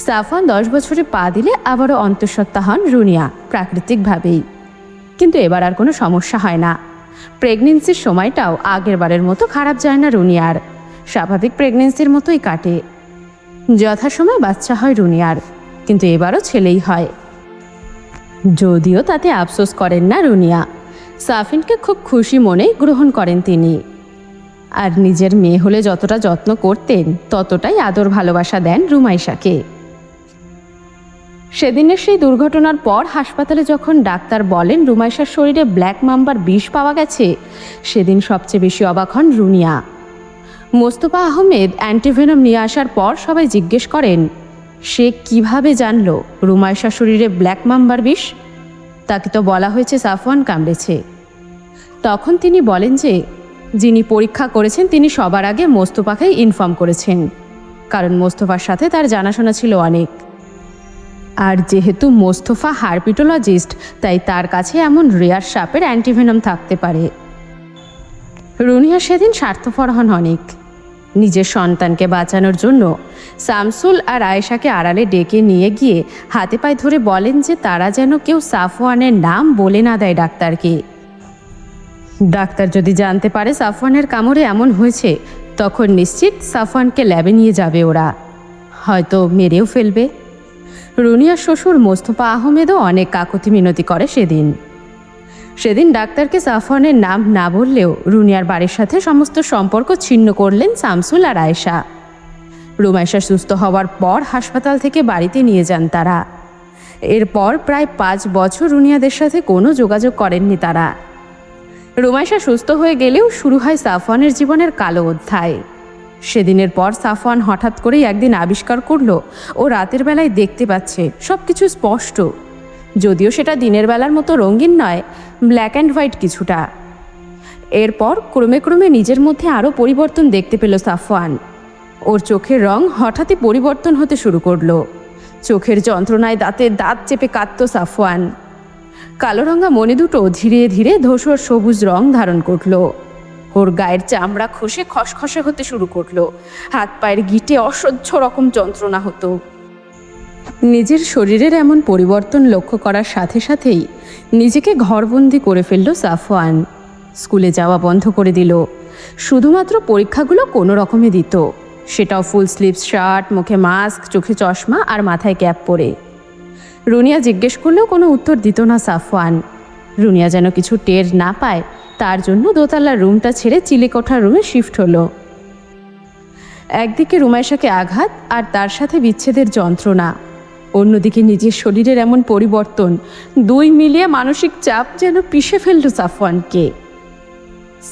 সাফওয়ান 10 বছরে পা দিলে আবারও অন্তঃসত্ত্বা হন রুনিয়া প্রাকৃতিকভাবেই। কিন্তু এবার আর কোনো সমস্যা হয় না। প্রেগনেন্সির সময়টাও আগের বারের মতো খারাপ যায় না রুনিয়ার, স্বাভাবিক প্রেগনেন্সির মতোই কাটে। যথাসময়ে বাচ্চা হয় রুনিয়ার, কিন্তু এবারও ছেলেই হয়। যদিও তাতে আফসোস করেন না রুনিয়া, সাফিনকে খুব খুশি মনে গ্রহণ করেন তিনি। আর নিজের মেয়ে হলে যতটা যত্ন করতেন ততটাই আদর ভালোবাসা দেন রুমাইশাকে। সেদিনের সেই দুর্ঘটনার পর হাসপাতালে যখন ডাক্তার বলেন রুমাইশার শরীরে ব্ল্যাক মাম্বার বিষ পাওয়া গেছে, সেদিন সবচেয়ে বেশি অবাক হন রুনিয়া। মোস্তফা আহমেদ অ্যান্টিভেনম নিয়ে আসার পর সবাই জিজ্ঞেস করেন সে কিভাবে জানলো রুমাইশার শরীরে ব্ল্যাক মাম্বার বিষ। তাকে তো বলা হয়েছে সাফওয়ান কামড়েছে। তখন তিনি বলেন যে যিনি পরীক্ষা করেছেন তিনি সবার আগে মোস্তফাকেই ইনফর্ম করেছেন, কারণ মোস্তফার সাথে তার জানাশোনা ছিল অনেক। আর যেহেতু মোস্তফা হার্পিটোলজিস্ট, তাই তার কাছে এমন রেয়ার সাপের অ্যান্টিভেনম থাকতে পারে। রুনিয়া সেদিন স্বার্থপর হন অনেক। নিজের সন্তানকে বাঁচানোর জন্য শামসুল আর আয়েশাকে আড়ালে ডেকে নিয়ে গিয়ে হাতে পায়ে ধরে বলেন যে তারা যেন কেউ সাফওয়ানের নাম বলে না দেয় ডাক্তারকে। ডাক্তার যদি জানতে পারে সাফওয়ানের কামড়ে এমন হয়েছে, তখন নিশ্চিত সাফওয়ানকে ল্যাবে নিয়ে যাবে ওরা, হয়তো মেরেও ফেলবে। রুনিয়ার শ্বশুর মোস্তফা আহমেদও অনেক কাকুতি মিনতি করে সেদিন ডাক্তারকে সাফওয়ানের নাম না বললেও রুনিয়ার বাড়ির সাথে সমস্ত সম্পর্ক ছিন্ন করলেন শামসুল আর আয়েশা। রুমাইশা সুস্থ হওয়ার পর হাসপাতাল থেকে বাড়িতে নিয়ে যান তারা। এরপর প্রায় 5 বছর রুনিয়াদের সাথে কোনো যোগাযোগ করেননি তারা। রুমাইশা সুস্থ হয়ে গেলেও শুরু হয় সাফওয়ানের জীবনের কালো অধ্যায়। সেদিনের পর সাফওয়ান হঠাৎ করেই একদিন আবিষ্কার করলো ও রাতের বেলায় দেখতে পাচ্ছে সব কিছু স্পষ্ট, যদিও সেটা দিনের বেলার মতো রঙিন নয়, ব্ল্যাক অ্যান্ড হোয়াইট কিছুটা। এরপর ক্রমে ক্রমে নিজের মধ্যে আরও পরিবর্তন দেখতে পেল সাফওয়ান। ওর চোখের রং হঠাৎই পরিবর্তন হতে শুরু করলো। চোখের যন্ত্রণায় দাঁতে দাঁত চেপে কাঁদত সাফওয়ান। কালো রঙা মণি দুটো ধীরে ধীরে ধূসর সবুজ রং ধারণ করলো। ওর গায়ের চামড়া খসে খসখসে হতে শুরু করলো। হাত পায়ের গিঁটে অসহ্য রকম যন্ত্রণা হতো। নিজের শরীরের এমন পরিবর্তন লক্ষ্য করার সাথে সাথেই নিজেকে ঘরবন্দি করে ফেলল সাফওয়ান। স্কুলে যাওয়া বন্ধ করে দিল। শুধুমাত্র পরীক্ষাগুলো কোনো রকমে দিত, সেটাও ফুল স্লিভস শার্ট, মুখে মাস্ক, চোখে চশমা আর মাথায় ক্যাপ পরে। রুনিয়া জিজ্ঞেস করলেও কোনো উত্তর দিত না সাফওয়ান। রুনিয়া যেন কিছু টের না পায়, তার জন্য দোতলার রুমটা ছেড়ে চিলেকোঠার রুমে শিফট হলো। একদিকে রুমাইশাকে আঘাত আর তার সাথে বিচ্ছেদের যন্ত্রণা, অন্যদিকে নিজের শরীরের এমন পরিবর্তন, দুই মিলিয়ে মানসিক চাপ যেন পিষে ফেলল সাফওয়ানকে।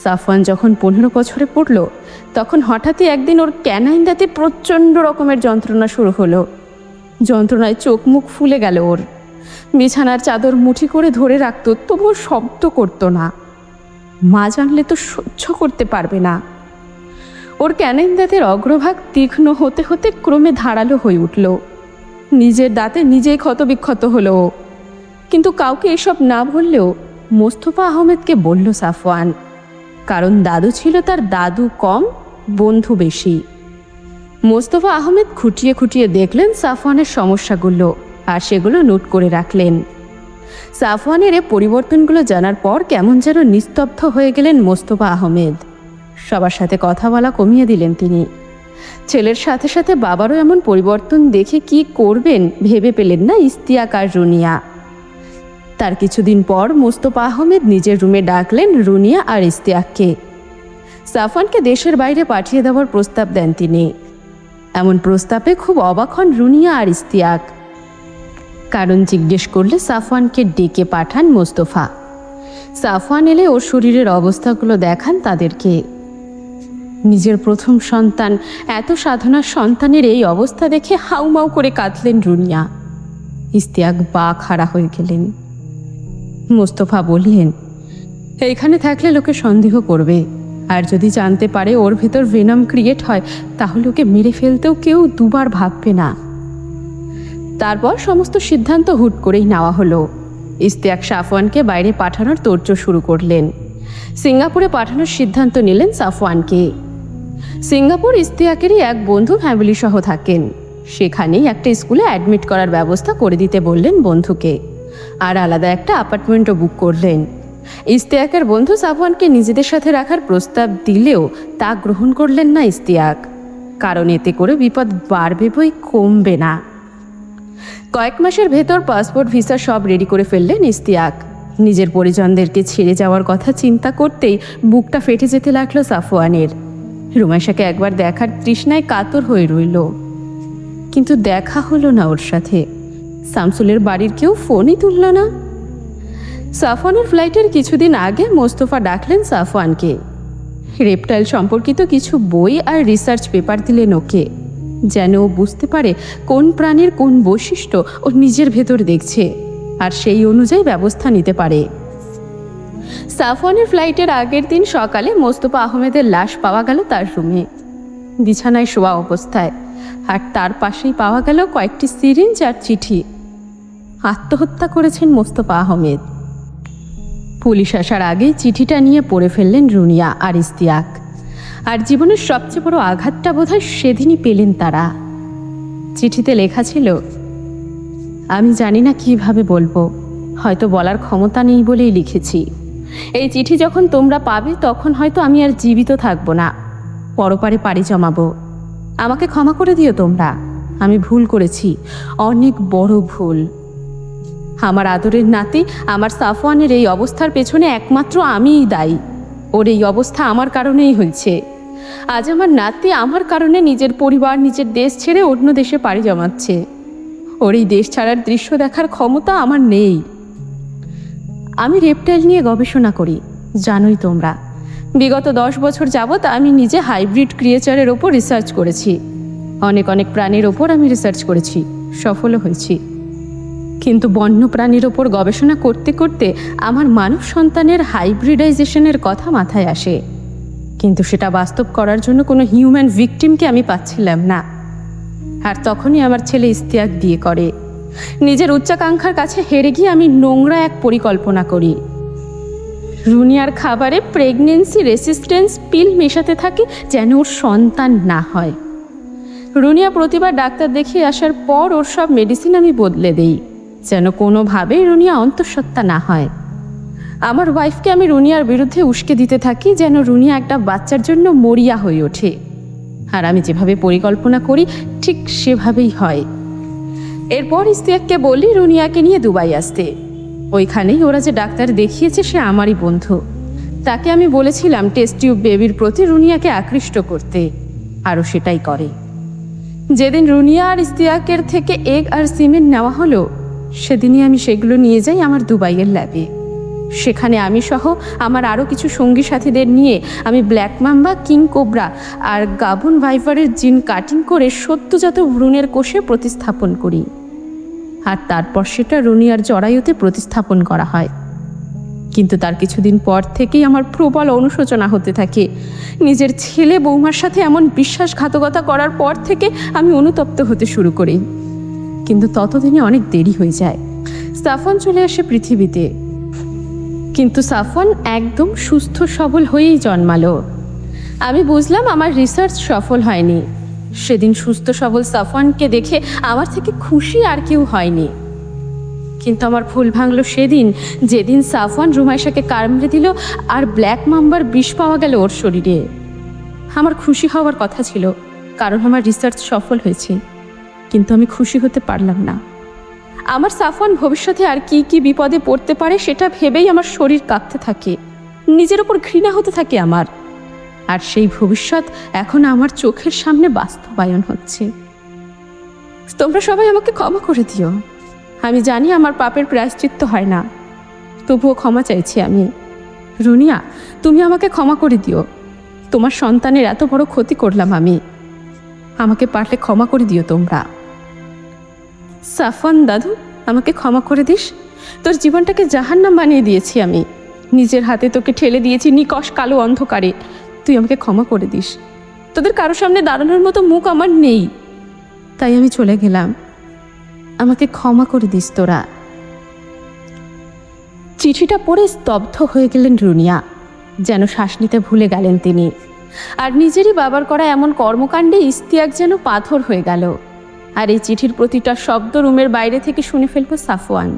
সাফওয়ান যখন 15 বছরে পড়ল, তখন হঠাৎই একদিন ওর ক্যানাইন দাঁতে প্রচণ্ড রকমের যন্ত্রণা শুরু হলো। যন্ত্রণায় চোখ মুখ ফুলে গেল ওর। বিছানার চাদর মুঠি করে ধরে রাখত, তবুও শব্দ করতো না। মা জানলে তো সহ্য করতে পারবে না। ওর ক্যানাইন দাঁতের অগ্রভাগ তীক্ষ্ণ হতে হতে ক্রমে ধারালো হয়ে উঠল। নিজের দাঁতে নিজেই ক্ষতবিক্ষত হলো। কিন্তু কাউকে এসব না বললেও মোস্তফা আহমেদকে বলল সাফওয়ান, কারণ দাদু ছিল তার দাদু কম, বন্ধু বেশি। মোস্তফা আহমেদ খুঁটিয়ে খুঁটিয়ে দেখলেন সাফওয়ানের সমস্যাগুলো, আর সেগুলো নোট করে রাখলেন। সাফওয়ানের এ পরিবর্তনগুলো জানার পর কেমন যেন নিস্তব্ধ হয়ে গেলেন মোস্তফা আহমেদ। সবার সাথে কথা বলা কমিয়ে দিলেন তিনি। ছেলের সাথে সাথে বাবারও এমন পরিবর্তন দেখে কি করবেন ভেবে পেলেন না ইস্তিয়াক আর রুনিয়া। তার কিছুদিন পর মোস্তফা আহমেদ নিজের রুমে ডাকলেন রুনিয়া আর ইস্তিয়াককে। সাফওয়ানকে দেশের বাইরে পাঠিয়ে দেওয়ার প্রস্তাব দেন তিনি। এমন প্রস্তাবে খুব অবাক হন রুনিয়া আর ইস্তিয়াক। কারণ জিজ্ঞেস করলে সাফওয়ানকে ডেকে পাঠান মোস্তফা। সাফওয়ান এলে ওর শরীরের অবস্থাগুলো দেখান তাদেরকে। নিজের প্রথম সন্তান, এত সাধনার সন্তানের এই অবস্থা দেখে হাউমাউ করে কাঁদলেন রুনিয়া। ইস্তিয়াক বাক হারা হয়ে গেলেন। মোস্তফা বললেন, এইখানে থাকলে লোকে সন্দেহ করবে, আর যদি জানতে পারে ওর ভেতর ভেনাম ক্রিয়েট হয়, তাহলে ওকে মেরে ফেলতেও কেউ দুবার ভাববে না। তারপর সমস্ত সিদ্ধান্ত হুট করেই নেওয়া হলো। ইস্তিয়াক সাফওয়ানকে বাইরে পাঠানোর তোড়জোড় শুরু করলেন। সিঙ্গাপুরে পাঠানোর সিদ্ধান্ত নিলেন সাফওয়ানকে। সিঙ্গাপুর ইস্তিয়াকেরই এক বন্ধু ফ্যামিলি সহ থাকেন। সেখানেই একটা স্কুলে অ্যাডমিট করার ব্যবস্থা করে দিতে বললেন বন্ধুকে, আর আলাদা একটা অ্যাপার্টমেন্টও বুক করলেন। ইস্তিয়াকের বন্ধু সাফওয়ানকে নিজেদের সাথে রাখার প্রস্তাব দিলেও তা গ্রহণ করলেন না ইস্তিয়াক, কারণ এতে করে বিপদ বাড়বে বই কমবে না। কয়েক মাসের ভেতর পাসপোর্ট ভিসা সব রেডি করে ফেললেন ইস্তিয়াক। নিজের পরিজনদেরকে ছেড়ে যাওয়ার কথা চিন্তা করতেই বুকটা ফেটে যেতে লাগলো সাফওয়ানের। রুমাইশাকে একবার দেখার তৃষ্ণায় কাতর হয়ে রইল, কিন্তু দেখা হলো না ওর সাথে। শামসুলের বাড়ির কেউ ফোনই তুলল না। সাফওয়ানের ফ্লাইটের কিছুদিন আগে মোস্তফা ডাকলেন সাফওয়ানকে। রেপটাইল সম্পর্কিত কিছু বই আর রিসার্চ পেপার দিলেন ওকে, যেন ও বুঝতে পারে কোন প্রাণীর কোন বৈশিষ্ট্য ও নিজের ভেতর দেখছে, আর সেই অনুযায়ী ব্যবস্থা নিতে পারে। সাফওয়ানের ফ্লাইটের আগের দিন সকালে মোস্তফা আহমেদের লাশ পাওয়া গেল তার রুমে, বিছানায় শোয়া অবস্থায়, আর তার পাশেই পাওয়া গেল কয়েকটি সিরিঞ্জ আর চিঠি। আত্মহত্যা করেছেন মোস্তফা আহমেদ। পুলিশ আসার আগেই চিঠিটা নিয়ে পড়ে ফেললেন রুনিয়া আর ইস্তিয়াক। আর জীবনের সবচেয়ে বড় আঘাতটা বোধহয় সেদিনই পেলেন তারা। চিঠিতে লেখা ছিল, আমি জানি না কিভাবে বলবো, হয়তো বলার ক্ষমতা নেই বলেই লিখেছি। এই চিঠি যখন তোমরা পাবে তখন হয়তো আমি আর জীবিত থাকবো না, পরপারে পাড়ি জমাবো। আমাকে ক্ষমা করে দিও তোমরা, আমি ভুল করেছি, অনেক বড় ভুল। আমার আদরের নাতি আমার সাফওয়ানের এই অবস্থার পেছনে একমাত্র আমিই দায়ী। ওর এই অবস্থা আমার কারণেই হয়েছে। আজ আমার নাতি আমার কারণে নিজের পরিবার, নিজের দেশ ছেড়ে অন্য দেশে পাড়ি জমাচ্ছে। ওর এই দেশ ছাড়ার দৃশ্য দেখার ক্ষমতা আমার নেই। আমি রেপটাইল নিয়ে গবেষণা করি, জানোই তোমরা। বিগত 10 বছর যাবৎ আমি নিজে হাইব্রিড ক্রিয়েচারের ওপর রিসার্চ করেছি। অনেক অনেক প্রাণীর ওপর আমি রিসার্চ করেছি, সফলও হয়েছি। কিন্তু বন্য প্রাণীর ওপর গবেষণা করতে করতে আমার মানব সন্তানের হাইব্রিডাইজেশনের কথা মাথায় আসে, কিন্তু সেটা বাস্তব করার জন্য কোনো হিউম্যান ভিকটিমকে আমি পাচ্ছিলাম না। আর তখনই আমার ছেলে ইস্তিয়াক বিয়ে করে। নিজের উচ্চাকাঙ্ক্ষার কাছে হেরে গিয়ে আমি নোংরা এক পরিকল্পনা করি। রুনিয়ার খাবারে প্রেগনেন্সি রেসিস্ট্যান্স পিল মেশাতে থাকি যেন ওর সন্তান না হয়। রুনিয়া প্রতিবার ডাক্তার দেখিয়ে আসার পর ওর সব মেডিসিন আমি বদলে দেই, যেন কোনোভাবেই রুনিয়া অন্তঃসত্ত্বা না হয়। আমার ওয়াইফকে আমি রুনিয়ার বিরুদ্ধে উস্কে দিতে থাকি, যেন রুনিয়া একটা বাচ্চার জন্য মরিয়া হয়ে ওঠে। আর আমি যেভাবে পরিকল্পনা করি ঠিক সেভাবেই হয়। এরপর ইস্তিয়াককে বলি রুনিয়াকে নিয়ে দুবাই আসতে। ওইখানেই ওরা যে ডাক্তার দেখিয়েছে সে আমারই বন্ধু। তাকে আমি বলেছিলাম টেস্ট টিউব বেবির প্রতি রুনিয়াকে আকৃষ্ট করতে। আরও সেটাই করে। যেদিন রুনিয়া আর ইস্তিয়াকের থেকে এগ আর সিমেন্ট নেওয়া হলো, সেদিনই আমি সেগুলো নিয়ে যাই আমার দুবাইয়ের ল্যাবে। সেখানে আমি সহ আমার আরও কিছু সঙ্গী সাথীদের নিয়ে আমি ব্ল্যাক মাম্বা, কিং কোবরা আর গাবন ভাইপারের জিন কাটিং করে সদ্যজাত ভ্রূণের কোষে প্রতিস্থাপন করি। আর তারপর সেটা রুনিয়ার জরায়ুতে প্রতিস্থাপন করা হয়। কিন্তু তার কিছুদিন পর থেকেই আমার প্রবল অনুশোচনা হতে থাকে। নিজের ছেলে বৌমার সাথে এমন বিশ্বাসঘাতকতা করার পর থেকে আমি অনুতপ্ত হতে শুরু করি। কিন্তু ততদিনে অনেক দেরি হয়ে যায়। সাফওয়ান চলে আসে পৃথিবীতে। কিন্তু সাফওয়ান একদম সুস্থ সবল হয়েই জন্মালো। আমি বুঝলাম আমার রিসার্চ সফল হয়নি। সেদিন সুস্থ সবল সাফওয়ানকে দেখে আমার থেকে খুশি আর কেউ হয়নি। কিন্তু আমার ভুল ভাঙল সেদিন, যেদিন সাফওয়ান রুমাইশাকে কামড়ে দিল আর ব্ল্যাক মাম্বার বিষ পাওয়া গেল ওর শরীরে। আমার খুশি হওয়ার কথা ছিল, কারণ আমার রিসার্চ সফল হয়েছে। কিন্তু আমি খুশি হতে পারলাম না। আমার সাফওয়ান ভবিষ্যতে আর কি কি বিপদে পড়তে পারে সেটা ভেবেই আমার শরীর কাঁপতে থাকে, নিজের ওপর ঘৃণা হতে থাকে আমার। আর সেই ভবিষ্যৎ এখন আমার চোখের সামনে বাস্তবায়ন হচ্ছে। তোমরা সবাই আমাকে ক্ষমা করে দিও। আমি জানি আমার পাপের প্রায়শ্চিত্ত হয় না, তবুও ক্ষমা চাইছি আমি। রুনিয়া, তুমি আমাকে ক্ষমা করে দিও। তোমার সন্তানের এত বড় ক্ষতি করলাম আমি। আমাকে পারলে ক্ষমা করে দিও তোমরা। সাফওয়ান দাদু, আমাকে ক্ষমা করে দিস। তোর জীবনটাকে জাহান্নাম বানিয়ে দিয়েছি আমি। নিজের হাতে তোকে ঠেলে দিয়েছি নিকষ কালো অন্ধকারে। তুই আমাকে ক্ষমা করে দিস। তোদের কারো সামনে দাঁড়ানোর মতো মুখ আমার নেই, তাই আমি চলে গেলাম। আমাকে ক্ষমা করে দিস তোরা। চিঠিটা পড়ে স্তব্ধ হয়ে গেলেন রুনিয়া, যেন শ্বাস নিতে ভুলে গেলেন তিনি। আর নিজেরই বাবার করা এমন কর্মকাণ্ডে ইস্তিয়াক যেন পাথর হয়ে গেল। আর এই চিঠির প্রতিটা শব্দ রুমের বাইরে থেকে শুনে ফেলবে সাফওয়ান।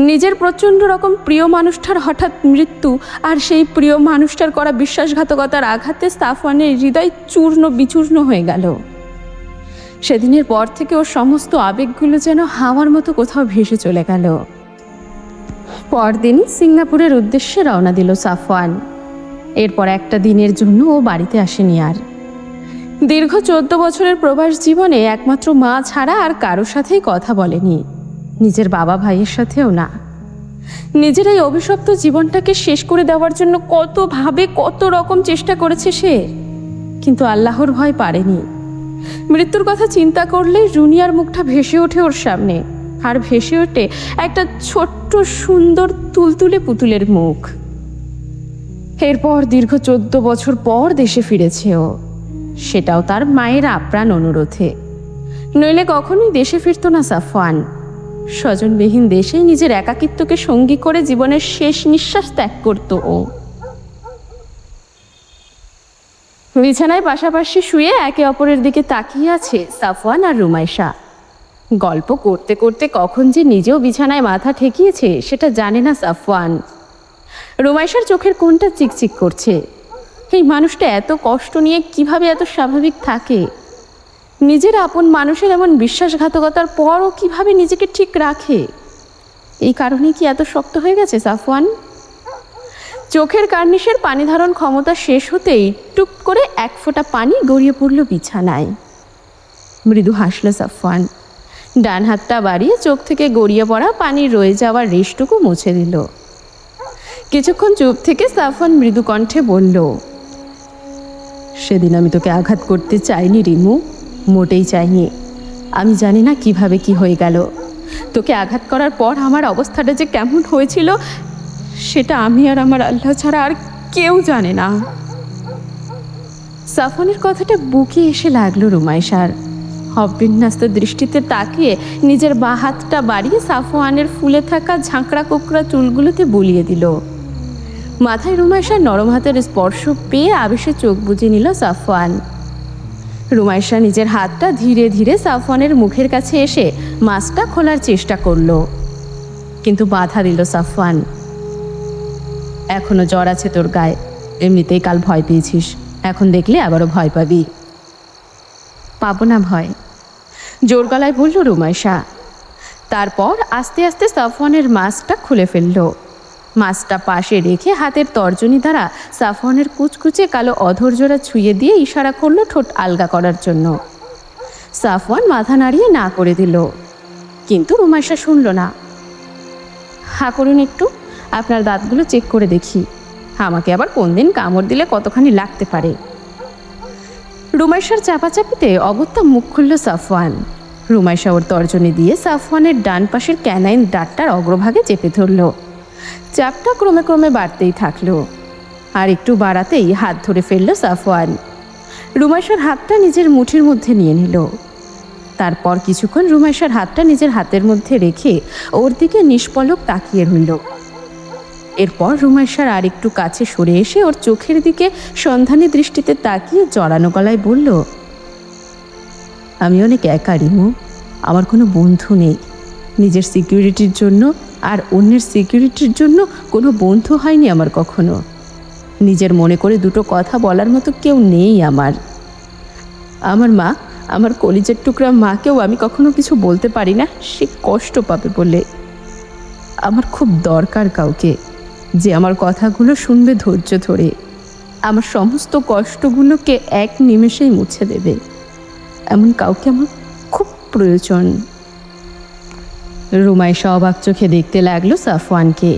নিজের প্রচণ্ড রকম প্রিয় মানুষটার হঠাৎ মৃত্যু আর সেই প্রিয় মানুষটার করা বিশ্বাসঘাতকতার আঘাতে সাফওয়ানের হৃদয় চূর্ণ বিচূর্ণ হয়ে গেল। সেদিনের পর থেকে ওর সমস্ত আবেগগুলো যেন হাওয়ার মতো কোথাও ভেসে চলে গেল। পরদিনই সিঙ্গাপুরের উদ্দেশ্যে রওনা দিল সাফওয়ান। এরপর একটা দিনের জন্য ও বাড়িতে আসেনি আর। দীর্ঘ 14 বছরের প্রবাস জীবনে একমাত্র মা ছাড়া আর কারোর সাথেই কথা বলেনি, নিজের বাবা ভাইয়ের সাথেও না। নিজের এই অভিশপ্ত জীবনটাকে শেষ করে দেওয়ার জন্য কত রকম চেষ্টা করেছে সে, কিন্তু আল্লাহর ভয় পারেনি। মৃত্যুর কথা চিন্তা করলেই রুনিয়ার মুখটা ভেসে ওঠে ওর সামনে, আর ভেসে ওঠে একটা ছোট্ট সুন্দর তুলতুলে পুতুলের মুখ। এরপর দীর্ঘ 14 বছর পর দেশে ফিরেছে ও, সেটাও তার মায়ের আপ্রাণ অনুরোধে। নইলে কখনোই দেশে ফিরত না সাফওয়ান। স্বজনবিহীন দেশেই নিজের একাকিত্বকে সঙ্গী করে জীবনের শেষ নিঃশ্বাস ত্যাগ করত ও। বিছানায় পাশাপাশি শুয়ে একে অপরের দিকে তাকিয়ে আছে সাফওয়ান আর রুমাইশা। গল্প করতে করতে কখন যে নিজেও বিছানায় মাথা ঠেকিয়েছে সেটা জানে না সাফওয়ান। রুমাইশার চোখের কোণটা চিকচিক করছে। এই মানুষটা এত কষ্ট নিয়ে কিভাবে এত স্বাভাবিক থাকে? নিজের আপন মানুষের এমন বিশ্বাসঘাতকতার পরও কিভাবে নিজেকে ঠিক রাখে? এই কারণেই কি এত শক্ত হয়ে গেছে সাফওয়ান? চোখের কার্নিশের পানি ধারণ ক্ষমতা শেষ হতেই টুক করে এক ফোঁটা পানি গড়িয়ে পড়ল বিছানায়। মৃদু হাসল সাফওয়ান। ডান হাতটা বাড়িয়ে চোখ থেকে গড়িয়ে পড়া পানি রয়ে যাওয়ার রেশটুকু মুছে দিল। কিছুক্ষণ চুপ থেকে সাফওয়ান মৃদু কণ্ঠে বলল, সেদিন আমি তোকে আঘাত করতে চাইনি রিমু, মোটেই চাইনি। আমি জানি না কিভাবে কি হয়ে গেল। তোকে আঘাত করার পর আমার অবস্থাটা যে কেমন হয়েছিল সেটা আমি আর আমার আল্লাহ ছাড়া আর কেউ জানে না। সাফওয়ানের কথাটা বুকে এসে লাগলো রুমাইশার। অবিন্যস্ত দৃষ্টিতে তাকিয়ে নিজের বাঁ হাতটা বাড়িয়ে সাফওয়ানের ফুলে থাকা ঝাঁকড়া কোকড়া চুলগুলোতে বুলিয়ে দিল। মাথায় রুমাইশার নরম হাতের স্পর্শ পেয়ে আবেশে চোখ বুজে নিল সাফওয়ান। রুমাইশা নিজের হাতটা ধীরে ধীরে সাফওয়ানের মুখের কাছে এসে মাস্কটা খোলার চেষ্টা করল, কিন্তু বাধা দিল সাফওয়ান। এখনো জ্বর আছে তোর গায়ে, এমনিতেই কাল ভয় পেয়েছিস, এখন দেখলে আবারও ভয় পাবি। পাবো না ভয়, জোর গলায় বলল রুমাইশা। তারপর আস্তে আস্তে সাফওয়ানের মাস্কটা খুলে ফেলল। মাছটা পাশে রেখে হাতের তর্জনী দ্বারা সাফওয়ানের কুচকুচে কালো অধৈর্যরা ছুঁয়ে দিয়ে ইশারা করলো ঠোঁট আলগা করার জন্য। সাফওয়ান মাথা নাড়িয়ে না করে দিল, কিন্তু রুমাইশা শুনল না। হা করুন একটু, আপনার দাঁতগুলো চেক করে দেখি, আমাকে আবার কোন দিন কামড় দিলে কতখানি লাগতে পারে। রুমাইশার চাপাচাপিতে অগত্যা মুখ খুলল সাফওয়ান। রুমাইশা ওর তর্জনী দিয়ে সাফওয়ানের ডান পাশের ক্যানাইন দাঁতটার অগ্রভাগে চেপে ধরল। চাপটা ক্রমে ক্রমে বাড়তেই থাকলো, আর একটু বাড়াতেই হাত ধরে ফেলল সাফওয়ান। রুমাইশার হাতটা নিজের মুঠির মধ্যে নিয়ে নিল। তারপর কিছুক্ষণ রুমাইশার হাতটা নিজের হাতের মধ্যে রেখে ওর দিকে নিষ্পলক তাকিয়ে রইল। এরপর রুমাইশার আর একটু কাছে সরে এসে ওর চোখের দিকে সন্ধানী দৃষ্টিতে তাকিয়ে জড়ানো গলায় বলল, আমি অনেক একা রিমু, আমার কোনো বন্ধু নেই। নিজের সিকিউরিটির জন্য আর অন্যের সিকিউরিটির জন্য কোনো বন্ধু হয়নি আমার কখনো। নিজের মনে করে দুটো কথা বলার মতো কেউ নেই আমার। আমার মা, আমার কলিজার টুকরা মাকেও আমি কখনো কিছু বলতে পারি না, সে কষ্ট পাবে বলে। আমার খুব দরকার কাউকে যে আমার কথাগুলো শুনবে ধৈর্য ধরে, আমার সমস্ত কষ্টগুলোকে এক নিমেষেই মুছে দেবে। এমন কাউকে আমার খুব প্রয়োজন। রুমাইশা অবাক চোখে দেখতে লাগলো সাফওয়ানকে।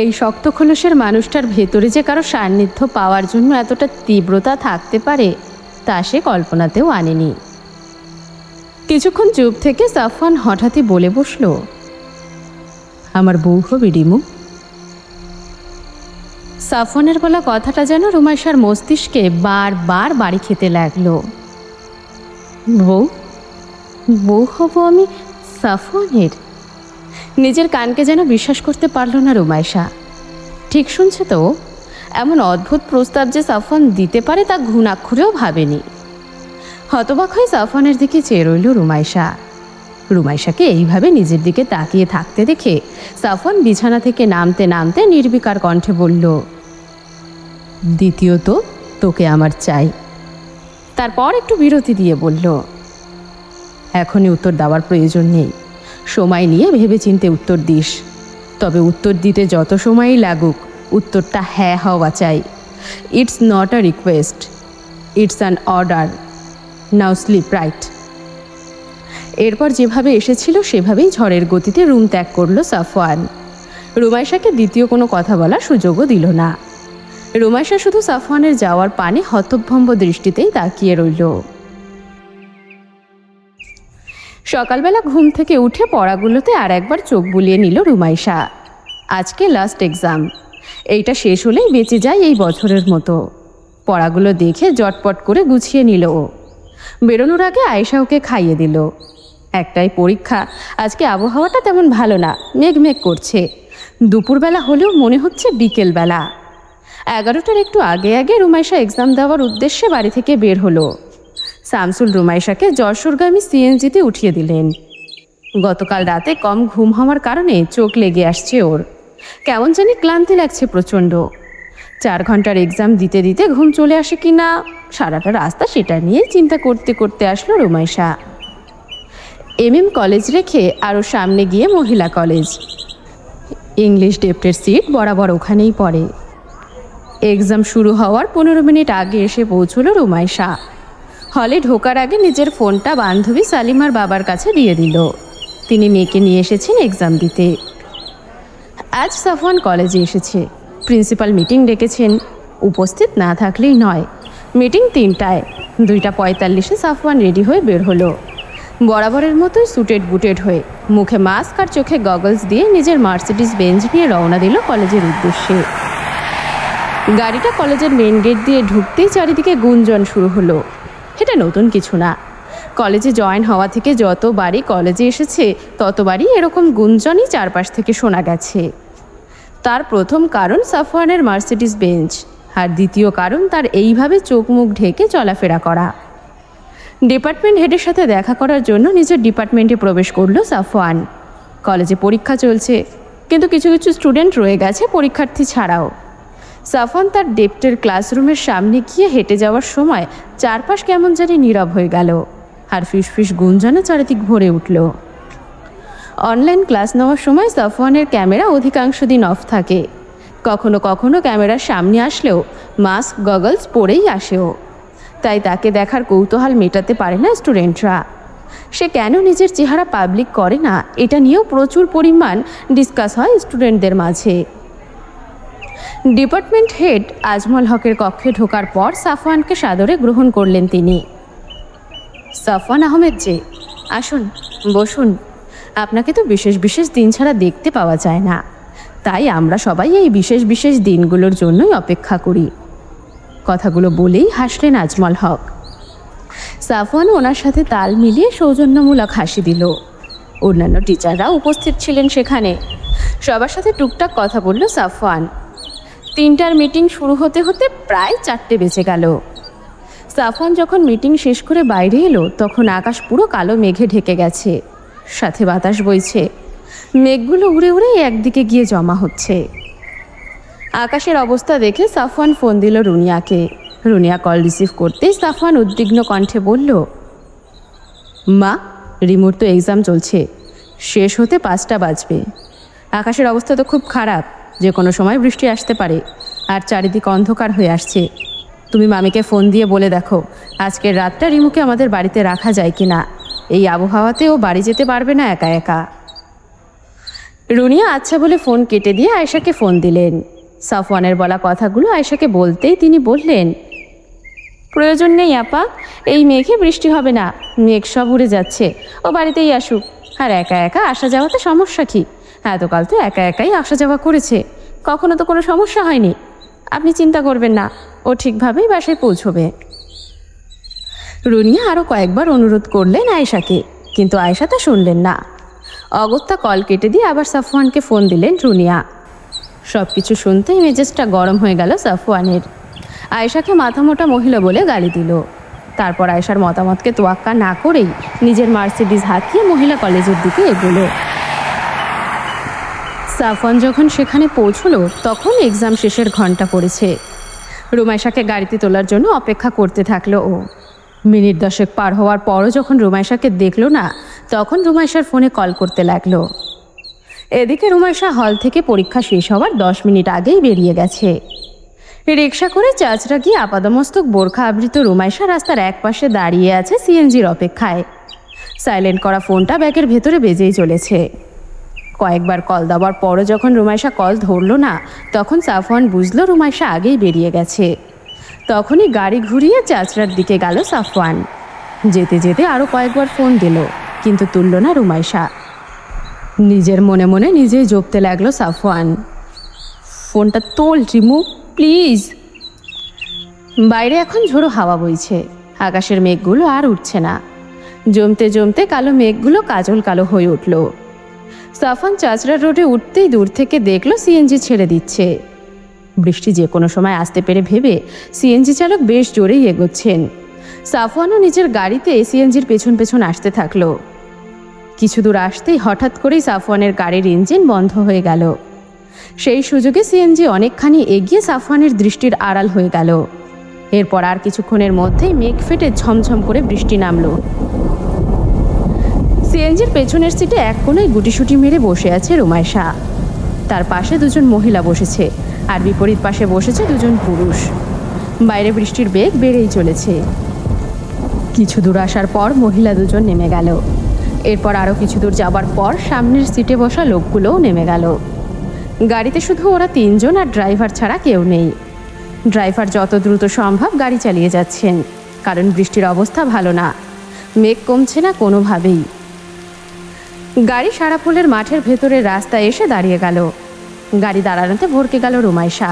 এই শক্ত খোলসের মানুষটার ভেতরে যে কারো সান্নিধ্য পাওয়ার জন্য এতটা তীব্রতা থাকতে পারে তা সে কল্পনাতেও আনেনি। কিছুক্ষণ চুপ থেকে সাফওয়ান হঠাৎই বলে বসল, আমার বউ হবি রিমু। সাফওয়ানের বলা কথাটা যেন রুমাইশার মস্তিষ্কে বারবার বাড়ি খেতে লাগলো। বউ বউ হব আমি সাফওয়ানের? নিজের কানকে যেন বিশ্বাস করতে পারল না রুমাইশা। ঠিক শুনছে তো, এমন অদ্ভুত প্রস্তাব যে সাফওয়ান দিতে পারে তা ঘুণাক্ষরেও ভাবেনি। হতবাক হয়ে সাফওয়ানের দিকে চেয়ে রইল রুমাইশা। রুমাইশাকে এইভাবে নিজের দিকে তাকিয়ে থাকতে দেখে সাফওয়ান বিছানা থেকে নামতে নামতে নির্বিকার কণ্ঠে বলল, দ্বিতীয়ত তোকে আমার চাই। তারপর একটু বিরতি দিয়ে বলল, এখনই উত্তর দেওয়ার প্রয়োজন নেই, সময় নিয়ে ভেবেচিন্তে উত্তর দিস। তবে উত্তর দিতে যত সময়ই লাগুক, উত্তরটা হ্যাঁ হওয়া চাই। It's not a request, it's an order. Now slip right. এরপর যেভাবে এসেছিল সেভাবেই ঝড়ের গতিতে রুম ত্যাগ করল সাফওয়ান। রুমাইশাকে দ্বিতীয় কোনো কথা বলার সুযোগও দিল না। রুমাইশা শুধু সাফওয়ানের যাওয়ার পানে হতভম্ব দৃষ্টিতেই তাকিয়ে রইল। সকালবেলা ঘুম থেকে উঠে পড়াগুলোতে আর একবার চোখ বুলিয়ে নিল রুমাইশা। আজকে লাস্ট এক্সাম, এইটা শেষ হলেই বেঁচে যায় এই বছরের মতো। পড়াগুলো দেখে জটপট করে গুছিয়ে নিল ও। বেরোনোর আগে আয়েশা ওকে খাইয়ে দিল। একটাই পরীক্ষা, আজকে আবহাওয়াটা তেমন ভালো না, মেঘ মেঘ করছে। দুপুরবেলা হলেও মনে হচ্ছে বিকেলবেলা। 11টার একটু আগে আগে রুমাইশা এক্সাম দেওয়ার উদ্দেশ্যে বাড়ি থেকে বের হলো। শামসুল রুমাইশাকে যশোরগামী সিএনজিতে উঠিয়ে দিলেন। গতকাল রাতে কম ঘুম হওয়ার কারণে চোখ লেগে আসছে ওর। কেমন জানি ক্লান্তি লাগছে প্রচণ্ড। 4 ঘন্টার এক্সাম দিতে দিতে ঘুম চলে আসে কি না সারাটা রাস্তা সেটা নিয়ে চিন্তা করতে করতে আসলো রুমাইশা। এমএম কলেজ রেখে আরও সামনে গিয়ে মহিলা কলেজ। ইংলিশ ডেপ্টের সিট বরাবর ওখানেই পড়ে। এক্সাম শুরু হওয়ার 15 মিনিট আগে এসে পৌঁছলো রুমাইশা। হলে ঢোকার আগে নিজের ফোনটা বান্ধবী সালিমার বাবার কাছে দিয়ে দিল। তিনি মেয়েকে নিয়ে এসেছেন এক্সাম দিতে। আজ সাফওয়ান কলেজে এসেছে। প্রিন্সিপাল মিটিং ডেকেছেন, উপস্থিত না থাকলেই নয়। মিটিং 3টায়। 2:45-এ সাফওয়ান রেডি হয়ে বের হলো। বরাবরের মতোই সুটেড বুটেড হয়ে, মুখে মাস্ক আর চোখে গগলস দিয়ে নিজের মার্সিডিজ বেঞ্চ নিয়ে রওনা দিল কলেজের উদ্দেশ্যে। গাড়িটা কলেজের মেন গেট দিয়ে ঢুকতেই চারিদিকে গুঞ্জন শুরু হলো। এটা নতুন কিছু না। কলেজে জয়েন হওয়া থেকে যতবারই কলেজে এসেছে ততবারই এরকম গুঞ্জনই চারপাশ থেকে শোনা গেছে। তার প্রথম কারণ সাফওয়ানের মার্সিডিজ বেঞ্চ, আর দ্বিতীয় কারণ তার এইভাবে চোখ মুখ ঢেকে চলাফেরা করা। ডিপার্টমেন্ট হেডের সাথে দেখা করার জন্য নিজের ডিপার্টমেন্টে প্রবেশ করলো সাফওয়ান। কলেজে পরীক্ষা চলছে, কিন্তু কিছু কিছু স্টুডেন্ট রয়ে গেছে পরীক্ষার্থী ছাড়াও। সাফওয়ান তার ডেপ্টের ক্লাসরুমের সামনে গিয়ে হেঁটে যাওয়ার সময় চারপাশ কেমন জানি নীরব হয়ে গেল, আর ফিসফিস গুঞ্জনে চারিদিক ভরে উঠল। অনলাইন ক্লাস নেওয়ার সময় সাফওয়ানের ক্যামেরা অধিকাংশ দিন অফ থাকে। কখনো কখনো ক্যামেরার সামনে আসলেও মাস্ক গগলস পরেই আসেও, তাই তাকে দেখার কৌতূহল মেটাতে পারে না স্টুডেন্টরা। সে কেন নিজের চেহারা পাবলিক করে না, এটা নিয়েও প্রচুর পরিমাণ ডিসকাস হয় স্টুডেন্টদের মাঝে। ডিপার্টমেন্ট হেড আজমল হকের কক্ষে ঢোকার পর সাফওয়ানকে সাদরে গ্রহণ করলেন তিনি। সাফওয়ান আহমেদ যে, আসুন, বসুন। আপনাকে তো বিশেষ বিশেষ দিন ছাড়া দেখতে পাওয়া যায় না, তাই আমরা সবাই এই বিশেষ বিশেষ দিনগুলোর জন্যই অপেক্ষা করি। কথাগুলো বলেই হাসলেন আজমল হক। সাফওয়ান ওনার সাথে তাল মিলিয়ে সৌজন্যমূলক হাসি দিল। অন্যান্য টিচাররা উপস্থিত ছিলেন সেখানে। সবার সাথে টুকটাক কথা বলল সাফওয়ান। 3টার মিটিং শুরু হতে হতে প্রায় 4টে বেজে গেল। সাফওয়ান যখন মিটিং শেষ করে বাইরে এলো তখন আকাশ পুরো কালো মেঘে ঢেকে গেছে, সাথে বাতাস বইছে। মেঘগুলো উড়ে উড়ে একদিকে গিয়ে জমা হচ্ছে। আকাশের অবস্থা দেখে সাফওয়ান ফোন দিল রুনিয়াকে। রুনিয়া কল রিসিভ করতেই সাফওয়ান উদ্বিগ্ন কণ্ঠে বলল, মা, রিমোর তো এক্সাম চলছে, শেষ হতে 5টা বাজবে। আকাশের অবস্থা তো খুব খারাপ, যে কোনো সময় বৃষ্টি আসতে পারে, আর চারিদিক অন্ধকার হয়ে আসছে। তুমি মামিকে ফোন দিয়ে বলে দেখো আজকের রাতটা রিমুকে আমাদের বাড়িতে রাখা যায় কি না। এই আবহাওয়াতে ও বাড়ি যেতে পারবে না একা একা। রুনিয়া আচ্ছা বলে ফোন কেটে দিয়ে আয়েশাকে ফোন দিলেন। সাফওয়ানের বলা কথাগুলো আয়েশাকে বলতেই তিনি বললেন, প্রয়োজন নেই আপা, এই মেঘে বৃষ্টি হবে না, মেঘ সব উড়ে যাচ্ছে, ও বাড়িতেই আসুক। আর একা একা আসা যাওয়াতে সমস্যা কি? এতকাল তো একা একাই আসা যাওয়া করেছে, কখনো তো কোনো সমস্যা হয়নি। আপনি চিন্তা করবেন না, ও ঠিকভাবেই বাসায় পৌঁছবে। রুনিয়া আরও কয়েকবার অনুরোধ করলেন আয়েশাকে, কিন্তু আয়েশা তা শুনলেন না। অগত্যা কল কেটে দিয়ে আবার সাফওয়ানকে ফোন দিলেন রুনিয়া। সব কিছু শুনতেই মেজাজটা গরম হয়ে গেল সাফওয়ানের। আয়েশাকে মাথামোটা মহিলা বলে গালি দিল। তারপর আয়েশার মতামতকে তোয়াক্কা না করেই নিজের মার্সিডিজ হাতিয়ে মহিলা কলেজের দিকে এগোলো। সাফওয়ান যখন সেখানে পৌঁছলো তখন এক্সাম শেষের ঘন্টা পড়েছে। রুমাইশাকে গাড়িতে তোলার জন্য অপেক্ষা করতে থাকলো ও। মিনিট 10 পার হওয়ার পরও যখন রুমাইশাকে দেখলো না তখন রুমাইশার ফোনে কল করতে লাগলো। এদিকে রুমাইশা হল থেকে পরীক্ষা শেষ হওয়ার 10 মিনিট আগেই বেরিয়ে গেছে। রিক্সা করে চাচরা গিয়ে আপাদমস্তক বোরখা আবৃত রুমাইশা রাস্তার এক পাশে দাঁড়িয়ে আছে সিএনজির অপেক্ষায়। সাইলেন্ট করা ফোনটা ব্যাগের ভেতরে বেজেই চলেছে। কয়েকবার কল দেওয়ার পরও যখন রুমাইশা কল ধরল না তখন সাফওয়ান বুঝলো রুমাইশা আগেই বেরিয়ে গেছে। তখনই গাড়ি ঘুরিয়ে চাচরার দিকে গেল সাফওয়ান। যেতে যেতে আরও কয়েকবার ফোন দিল, কিন্তু তুলল না রুমাইশা। নিজের মনে মনে নিজেই জপতে লাগলো সাফওয়ান, ফোনটা তোল রিমু প্লিজ। বাইরে এখন ঝোড়ো হাওয়া বইছে, আকাশের মেঘগুলো আর উঠছে না। জমতে জমতে কালো মেঘগুলো কাজল কালো হয়ে উঠল। সাফওয়ান চাচরা রোডে উঠতেই দূর থেকে দেখলো সিএনজি ছেড়ে দিচ্ছে। বৃষ্টি যে কোনো সময় আসতে পেরে ভেবে সিএনজি চালক বেশ জোরেই এগোচ্ছেন। সাফওয়ানও নিজের গাড়িতে সিএনজির পেছন পেছন আসতে থাকলো। কিছু দূর আসতেই হঠাৎ করেই সাফওয়ানের গাড়ির ইঞ্জিন বন্ধ হয়ে গেল। সেই সুযোগে সিএনজি অনেকখানি এগিয়ে সাফওয়ানের দৃষ্টির আড়াল হয়ে গেল। এরপর আর কিছুক্ষণের মধ্যেই মেঘ ফেটে ঝমঝম করে বৃষ্টি নামলো। সিএনজির পেছনের সিটে এক কোণায় গুটিসুটি মেরে বসে আছে রুমাইশা। তার পাশে দুজন মহিলা বসেছে, আর বিপরীত পাশে বসেছে দুজন পুরুষ। বাইরে বৃষ্টির বেগ বেড়েই চলেছে। কিছু দূর আসার পর মহিলা দুজন নেমে গেল। এরপর আরও কিছু দূর যাবার পর সামনের সিটে বসা লোকগুলোও নেমে গেল। গাড়িতে শুধু ওরা 3 জন আর ড্রাইভার ছাড়া কেউ নেই। ড্রাইভার যত দ্রুত সম্ভব গাড়ি চালিয়ে যাচ্ছেন, কারণ বৃষ্টির অবস্থা ভালো না, মেঘ কমছে না কোনোভাবেই। গাড়ি সারাফুলের মাঠের ভেতরে রাস্তায় এসে দাঁড়িয়ে গেল। গাড়ি দাঁড়ানোতে ভরকে গেল রুমাইশা।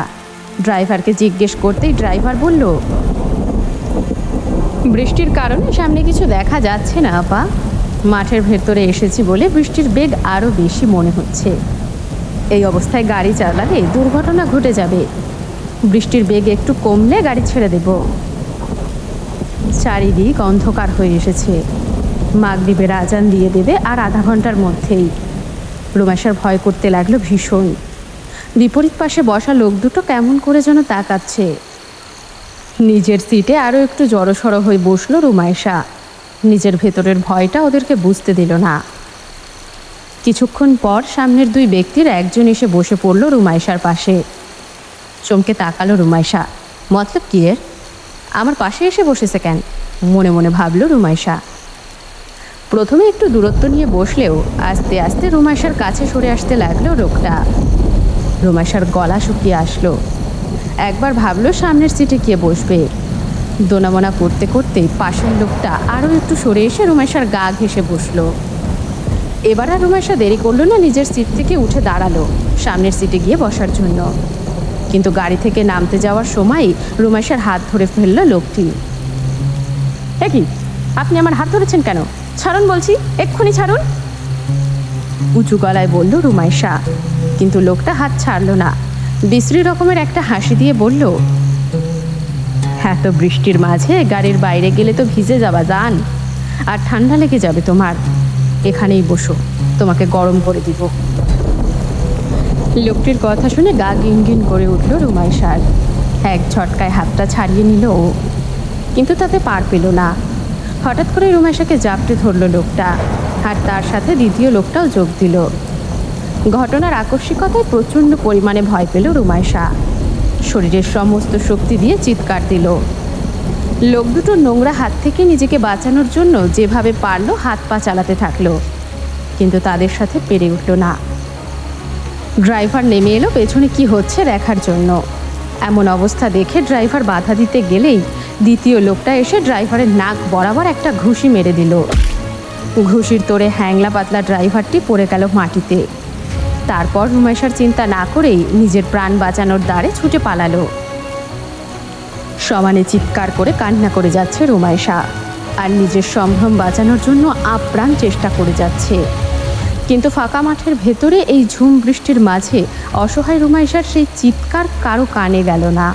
ড্রাইভারকে জিজ্ঞেস করতেই ড্রাইভার বলল, বৃষ্টির কারণে সামনে কিছু দেখা যাচ্ছে না আপা। মাঠের ভেতরে এসেছি বলে বৃষ্টির বেগ আরও বেশি মনে হচ্ছে। এই অবস্থায় গাড়ি চালালে দুর্ঘটনা ঘটে যাবে। বৃষ্টির বেগ একটু কমলে গাড়ি ছেড়ে দেব। চারিদিক অন্ধকার হয়ে এসেছে। মাগরিবের আজান দিয়ে দেবে আর আধা ঘন্টার মধ্যেই। রুমাইশার ভয় করতে লাগলো ভীষণ। বিপরীত পাশে বসা লোক দুটো কেমন করে যেন তাকাচ্ছে। নিজের সিটে আরও একটু জড়সড় হয়ে বসলো রুমাইশা। নিজের ভেতরের ভয়টা ওদেরকে বুঝতে দিল না। কিছুক্ষণ পর সামনের দুই ব্যক্তির একজন এসে বসে পড়ল রুমাইশার পাশে। চমকে তাকালো রুমাইশা। মতলব কি এর? আমার পাশে এসে বসেছে কেন? মনে মনে ভাবল রুমাইশা। প্রথমে একটু দূরত্ব নিয়ে বসলেও আস্তে আস্তে রুমাইশার কাছে সরে আসতে লাগলো লোকটা। রুমাইশার গলা শুকিয়ে আসলো। একবার ভাবলো সামনের সিটে গিয়ে বসবে। দোনামোনা করতে করতে পাশের লোকটা আরও একটু সরে এসে রুমাইশার গা ঘেঁষে বসলো। এবার আর রুমাইশা দেরি করলো না, নিজের সিট থেকে উঠে দাঁড়ালো সামনের সিটে গিয়ে বসার জন্য। কিন্তু গাড়ি থেকে নামতে যাওয়ার সময় রুমাইশার হাত ধরে ফেলল লোকটি। এ কি, আপনি আমার হাত ধরেছেন কেন? ছাড়ুন বলছি, এক্ষুনি ছাড়ুন, উঁচু গলায় বলল রুমাইশা। কিন্তু লোকটা হাত ছাড়ল না। বিশ্রী রকমের একটা হাসি দিয়ে বলল, এত বৃষ্টির মাঝে গাড়ির বাইরে গেলে তো ভিজে যাবা জান, আর ঠান্ডা লেগে যাবে তোমার। এখানেই বসো, তোমাকে গরম করে দিব। লোকটির কথা শুনে গা গিনগিন করে উঠল রুমাইশার। এক ঝটকায় হাতটা ছাড়িয়ে নিল ও, কিন্তু তাতে পার পেল না। হঠাৎ করে রুমাইশাকে জাপটে ধরল লোকটা, আর তার সাথে দ্বিতীয় লোকটাও যোগ দিল। ঘটনার আকস্মিকতায় প্রচণ্ড পরিমাণে ভয় পেল রুমাইশা। শরীরের সমস্ত শক্তি দিয়ে চিৎকার দিল। লোক দুটোর নোংরা হাত থেকে নিজেকে বাঁচানোর জন্য যেভাবে পারল হাত পা চালাতে থাকলো, কিন্তু তাদের সাথে পেরে উঠল না। ড্রাইভার নেমে এলো পেছনে কি হচ্ছে দেখার জন্য। এমন অবস্থা দেখে ড্রাইভার বাধা দিতে গেলেই দ্বিতীয় লোকটা এসে ড্রাইভারের নাক বরাবর একটা ঘুষি মেরে দিল। ঘুষির তোড়ে হ্যাংলা পাতলা ড্রাইভারটি পড়ে গেল মাটিতে। তারপর রুমাইশার চিন্তা না করেই নিজের প্রাণ বাঁচানোর দ্বারে ছুটে পালালো। সমানে চিৎকার করে কান্না করে যাচ্ছে রুমাইশা, আর নিজের সম্ভ্রম বাঁচানোর জন্য আপ্রাণ চেষ্টা করে যাচ্ছে। কিন্তু ফাঁকা মাঠের ভেতরে এই ঝুম বৃষ্টির মাঝে অসহায় রুমাইশার সেই চিৎকার কারো কানে গেল না।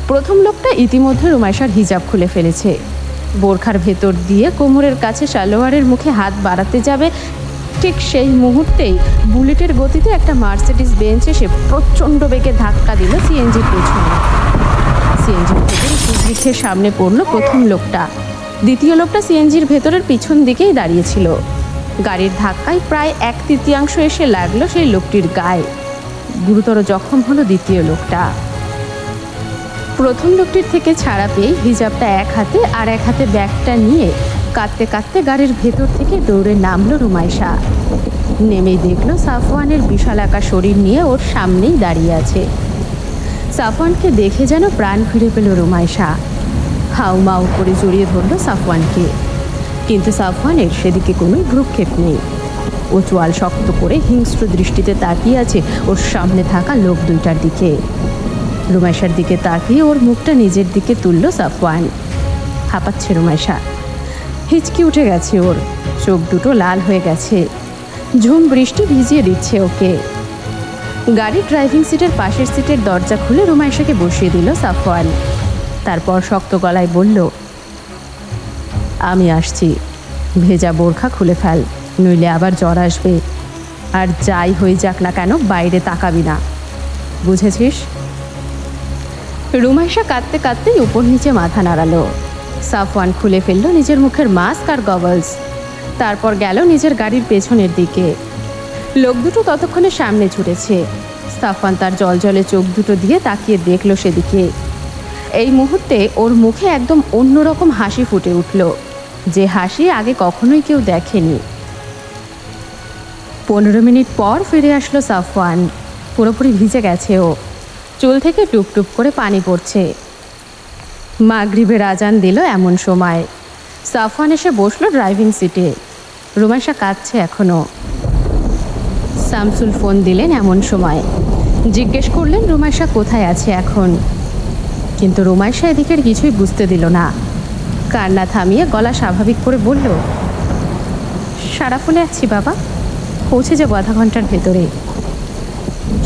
প্রথম লোকটা ইতিমধ্যে রুমাইশার হিজাব খুলে ফেলেছে। বোরখার ভেতর দিয়ে কোমরের কাছে সালোয়ারের মুখে হাত বাড়াতে যাবে, ঠিক সেই মুহূর্তেই বুলেটের গতিতে একটা মার্সিডিজ বেঞ্চ এসে প্রচণ্ড বেগে ধাক্কা দিল সিএনজির পেছনে। সিএনজির ভেতরে সুদৃশ্যের সামনে পড়ল প্রথম লোকটা। দ্বিতীয় লোকটা সিএনজির ভেতরের পিছন দিকেই দাঁড়িয়েছিল। গাড়ির ধাক্কায় প্রায় 1/3 এসে লাগলো সেই লোকটির গায়ে। গুরুতর জখম হলো দ্বিতীয় লোকটা। প্রথম লোকটির থেকে ছাড়া পেয়ে হিজাবটা এক হাতে আর এক হাতে ব্যাগটা নিয়ে কাঁদতে কাঁদতে গাড়ির ভেতর থেকে দৌড়ে নামলো রুমাইশা। নেমেই দেখলো সাফওয়ানের বিশালাকার শরীর নিয়ে ওর সামনেই দাঁড়িয়ে আছে। সাফওয়ানকে দেখে যেন প্রাণ ফিরে পেল রুমাইশা। হাউ মাউ করে জড়িয়ে ধরল সাফওয়ানকে। কিন্তু সাফওয়ানের সেদিকে কোনো ভ্রুক্ষেপ নেই। ও চোয়াল শক্ত করে হিংস্র দৃষ্টিতে তাকিয়ে আছে ওর সামনে থাকা লোক দুইটার দিকে। রুমাইশার দিকে তাকিয়ে ওর মুখটা নিজের দিকে তুলল সাফওয়ান। হাঁপাচ্ছে রুমাইশা, হিচকি উঠে গেছে ওর, চোখ দুটো লাল হয়ে গেছে। ঝুম বৃষ্টি ভিজিয়ে দিচ্ছে ওকে। গাড়ির ড্রাইভিং সিটের পাশের সিটের দরজা খুলে রুমাইশাকে বসিয়ে দিল সাফওয়ান। তারপর শক্ত গলায় বলল, আমি আসছি, ভেজা বোরখা খুলে ফেল, নইলে আবার জ্বর আসবে। আর যাই হয়ে যাক না কেন বাইরে তাকাবি না, বুঝেছিস? রুমাইশা কাঁদতে কাঁদতেই উপর নিচে মাথা নাড়ালো। সাফওয়ান খুলে ফেলল নিজের মুখের মাস্ক আর গগলস। তারপর গেল নিজের গাড়ির পেছনের দিকে। লোক দুটো ততক্ষণে সামনে ছুটেছে। সাফওয়ান তার জলজলে চোখ দুটো দিয়ে তাকিয়ে দেখল সেদিকে। এই মুহূর্তে ওর মুখে একদম অন্যরকম হাসি ফুটে উঠল, যে হাসি আগে কখনোই কেউ দেখেনি। 15 মিনিট পর ফিরে আসলো সাফওয়ান। পুরোপুরি ভিজে গেছে ও, চুল থেকে টুপটুপ করে পানি পড়ছে। মাগরিবের আজান দিল এমন সময়। সাফওয়ান এসে বসলো ড্রাইভিং সিটে। রুমাইশা কাঁদছে এখনো। শামসুল ফোন দিলেন এমন সময়। জিজ্ঞেস করলেন রুমাইশা কোথায় আছে এখন। কিন্তু রুমাইশা এদিকের কিছুই বুঝতে দিল না। কান্না থামিয়ে গলা স্বাভাবিক করে বলল, সারাফুলে আছি বাবা, পৌঁছে যাবো আধা ঘন্টার ভেতরে।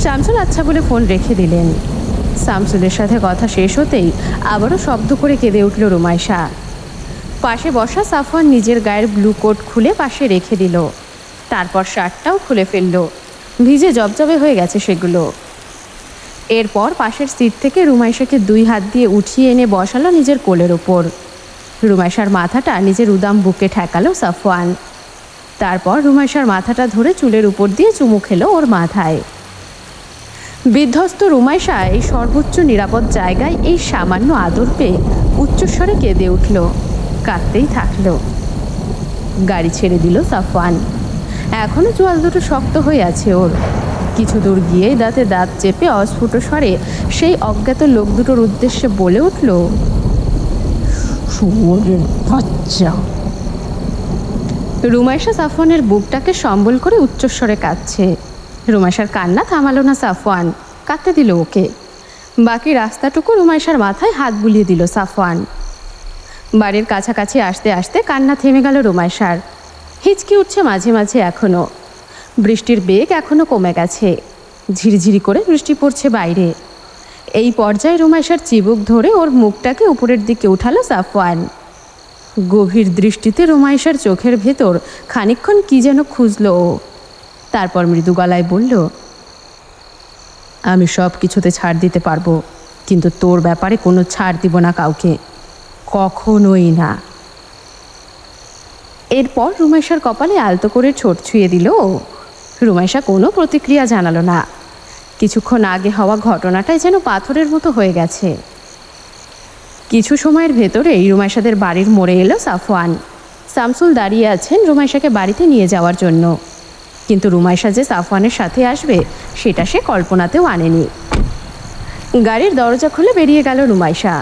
শামসুল আচ্ছা বলে ফোন রেখে দিলেন। শামসুলের সাথে কথা শেষ হতেই আবারও শব্দ করে কেঁদে উঠল রুমাইশা। পাশে বসা সাফওয়ান নিজের গায়ের ব্লু কোট খুলে পাশে রেখে দিল। তারপর শার্টটাও খুলে ফেলল, ভিজে জবজবে হয়ে গেছে সেগুলো। এরপর পাশের সিট থেকে রুমাইশাকে 2 হাত দিয়ে উঠিয়ে এনে বসালো নিজের কোলের ওপর। রুমাইশার মাথাটা নিজের উদাম বুকে ঠেকালো সাফওয়ান। তারপর রুমাইশার মাথাটা ধরে চুলের উপর দিয়ে চুমু খেলো ওর মাথায়। বিধ্বস্ত রুমাইশা এই সর্বোচ্চ নিরাপদ জায়গায় এই সামান্য আদর পেয়ে উচ্চস্বরে কেঁদে উঠল, কাঁদতেই থাকলো। গাড়ি ছেড়ে দিল সাফওয়ান। এখনো চোয়াল দুটো শক্ত হয়ে আছে ওর। কিছু দূর গিয়ে দাঁতে দাঁত চেপে অস্ফুট স্বরে সেই অজ্ঞাত লোক দুটোর উদ্দেশ্যে বলে উঠল, শুয়োরের বাচ্চা। রুমাইশা সাফওয়ানের বুকটাকে সম্বল করে উচ্চস্বরে কাঁদছে। রুমাইশার কান্না থামালো না সাফওয়ান, কাঁদতে দিল ওকে। বাকি রাস্তাটুকু রুমাইশার মাথায় হাত বুলিয়ে দিল সাফওয়ান। বাড়ির কাছাকাছি আসতে আসতে কান্না থেমে গেল রুমাইশার। হিচকি উঠছে মাঝে মাঝে এখনও। বৃষ্টির বেগ এখনও কমে গেছে। ঝিরিঝিরি করে বৃষ্টি পড়ছে বাইরে। এই পর্যায়ে রুমাইশার চিবুক ধরে ওর মুখটাকে উপরের দিকে উঠালো সাফওয়ান। গভীর দৃষ্টিতে রুমাইশার চোখের ভেতর খানিকক্ষণ কি যেন খুঁজল ও। তারপর মৃদু গলায় বলল, আমি সব কিছুতে ছাড় দিতে পারবো, কিন্তু তোর ব্যাপারে কোনো ছাড় দিব না কাউকে, কখনোই না। এরপর রুমাইশার কপালে আলতো করে ঠোঁট ছুঁয়ে দিল। রুমাইশা কোনো প্রতিক্রিয়া জানালো না। কিছুক্ষণ আগে হওয়া ঘটনাটাই যেন পাথরের মতো হয়ে গেছে। কিছু সময়ের ভেতরেই রুমাইশাদের বাড়ির মোড়ে এলো সাফওয়ান। শামসুল দাঁড়িয়ে আছেন রুমাইশাকে বাড়িতে নিয়ে যাওয়ার জন্য, কিন্তু রুমাইশা যে সাফওয়ানের সাথে আসবে সেটা সে কল্পনাতেও আনেনি। গাড়ির দরজা খুলে বেরিয়ে গেল রুমাইশা।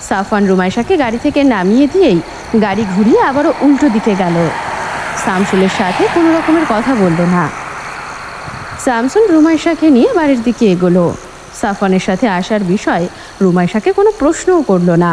সাফওয়ান রুমাইশাকে গাড়ি থেকে নামিয়ে দিয়েই গাড়ি ঘুরিয়ে আবারও উল্টো দিকে গেল। শামসুলের সাথে কোনো রকমের কথা বলল না। শামসুল রুমাইশাকে নিয়ে বাড়ির দিকে এগোলো। সাফওয়ানের সাথে আসার বিষয়ে রুমাইশাকে কোনো প্রশ্নও করল না।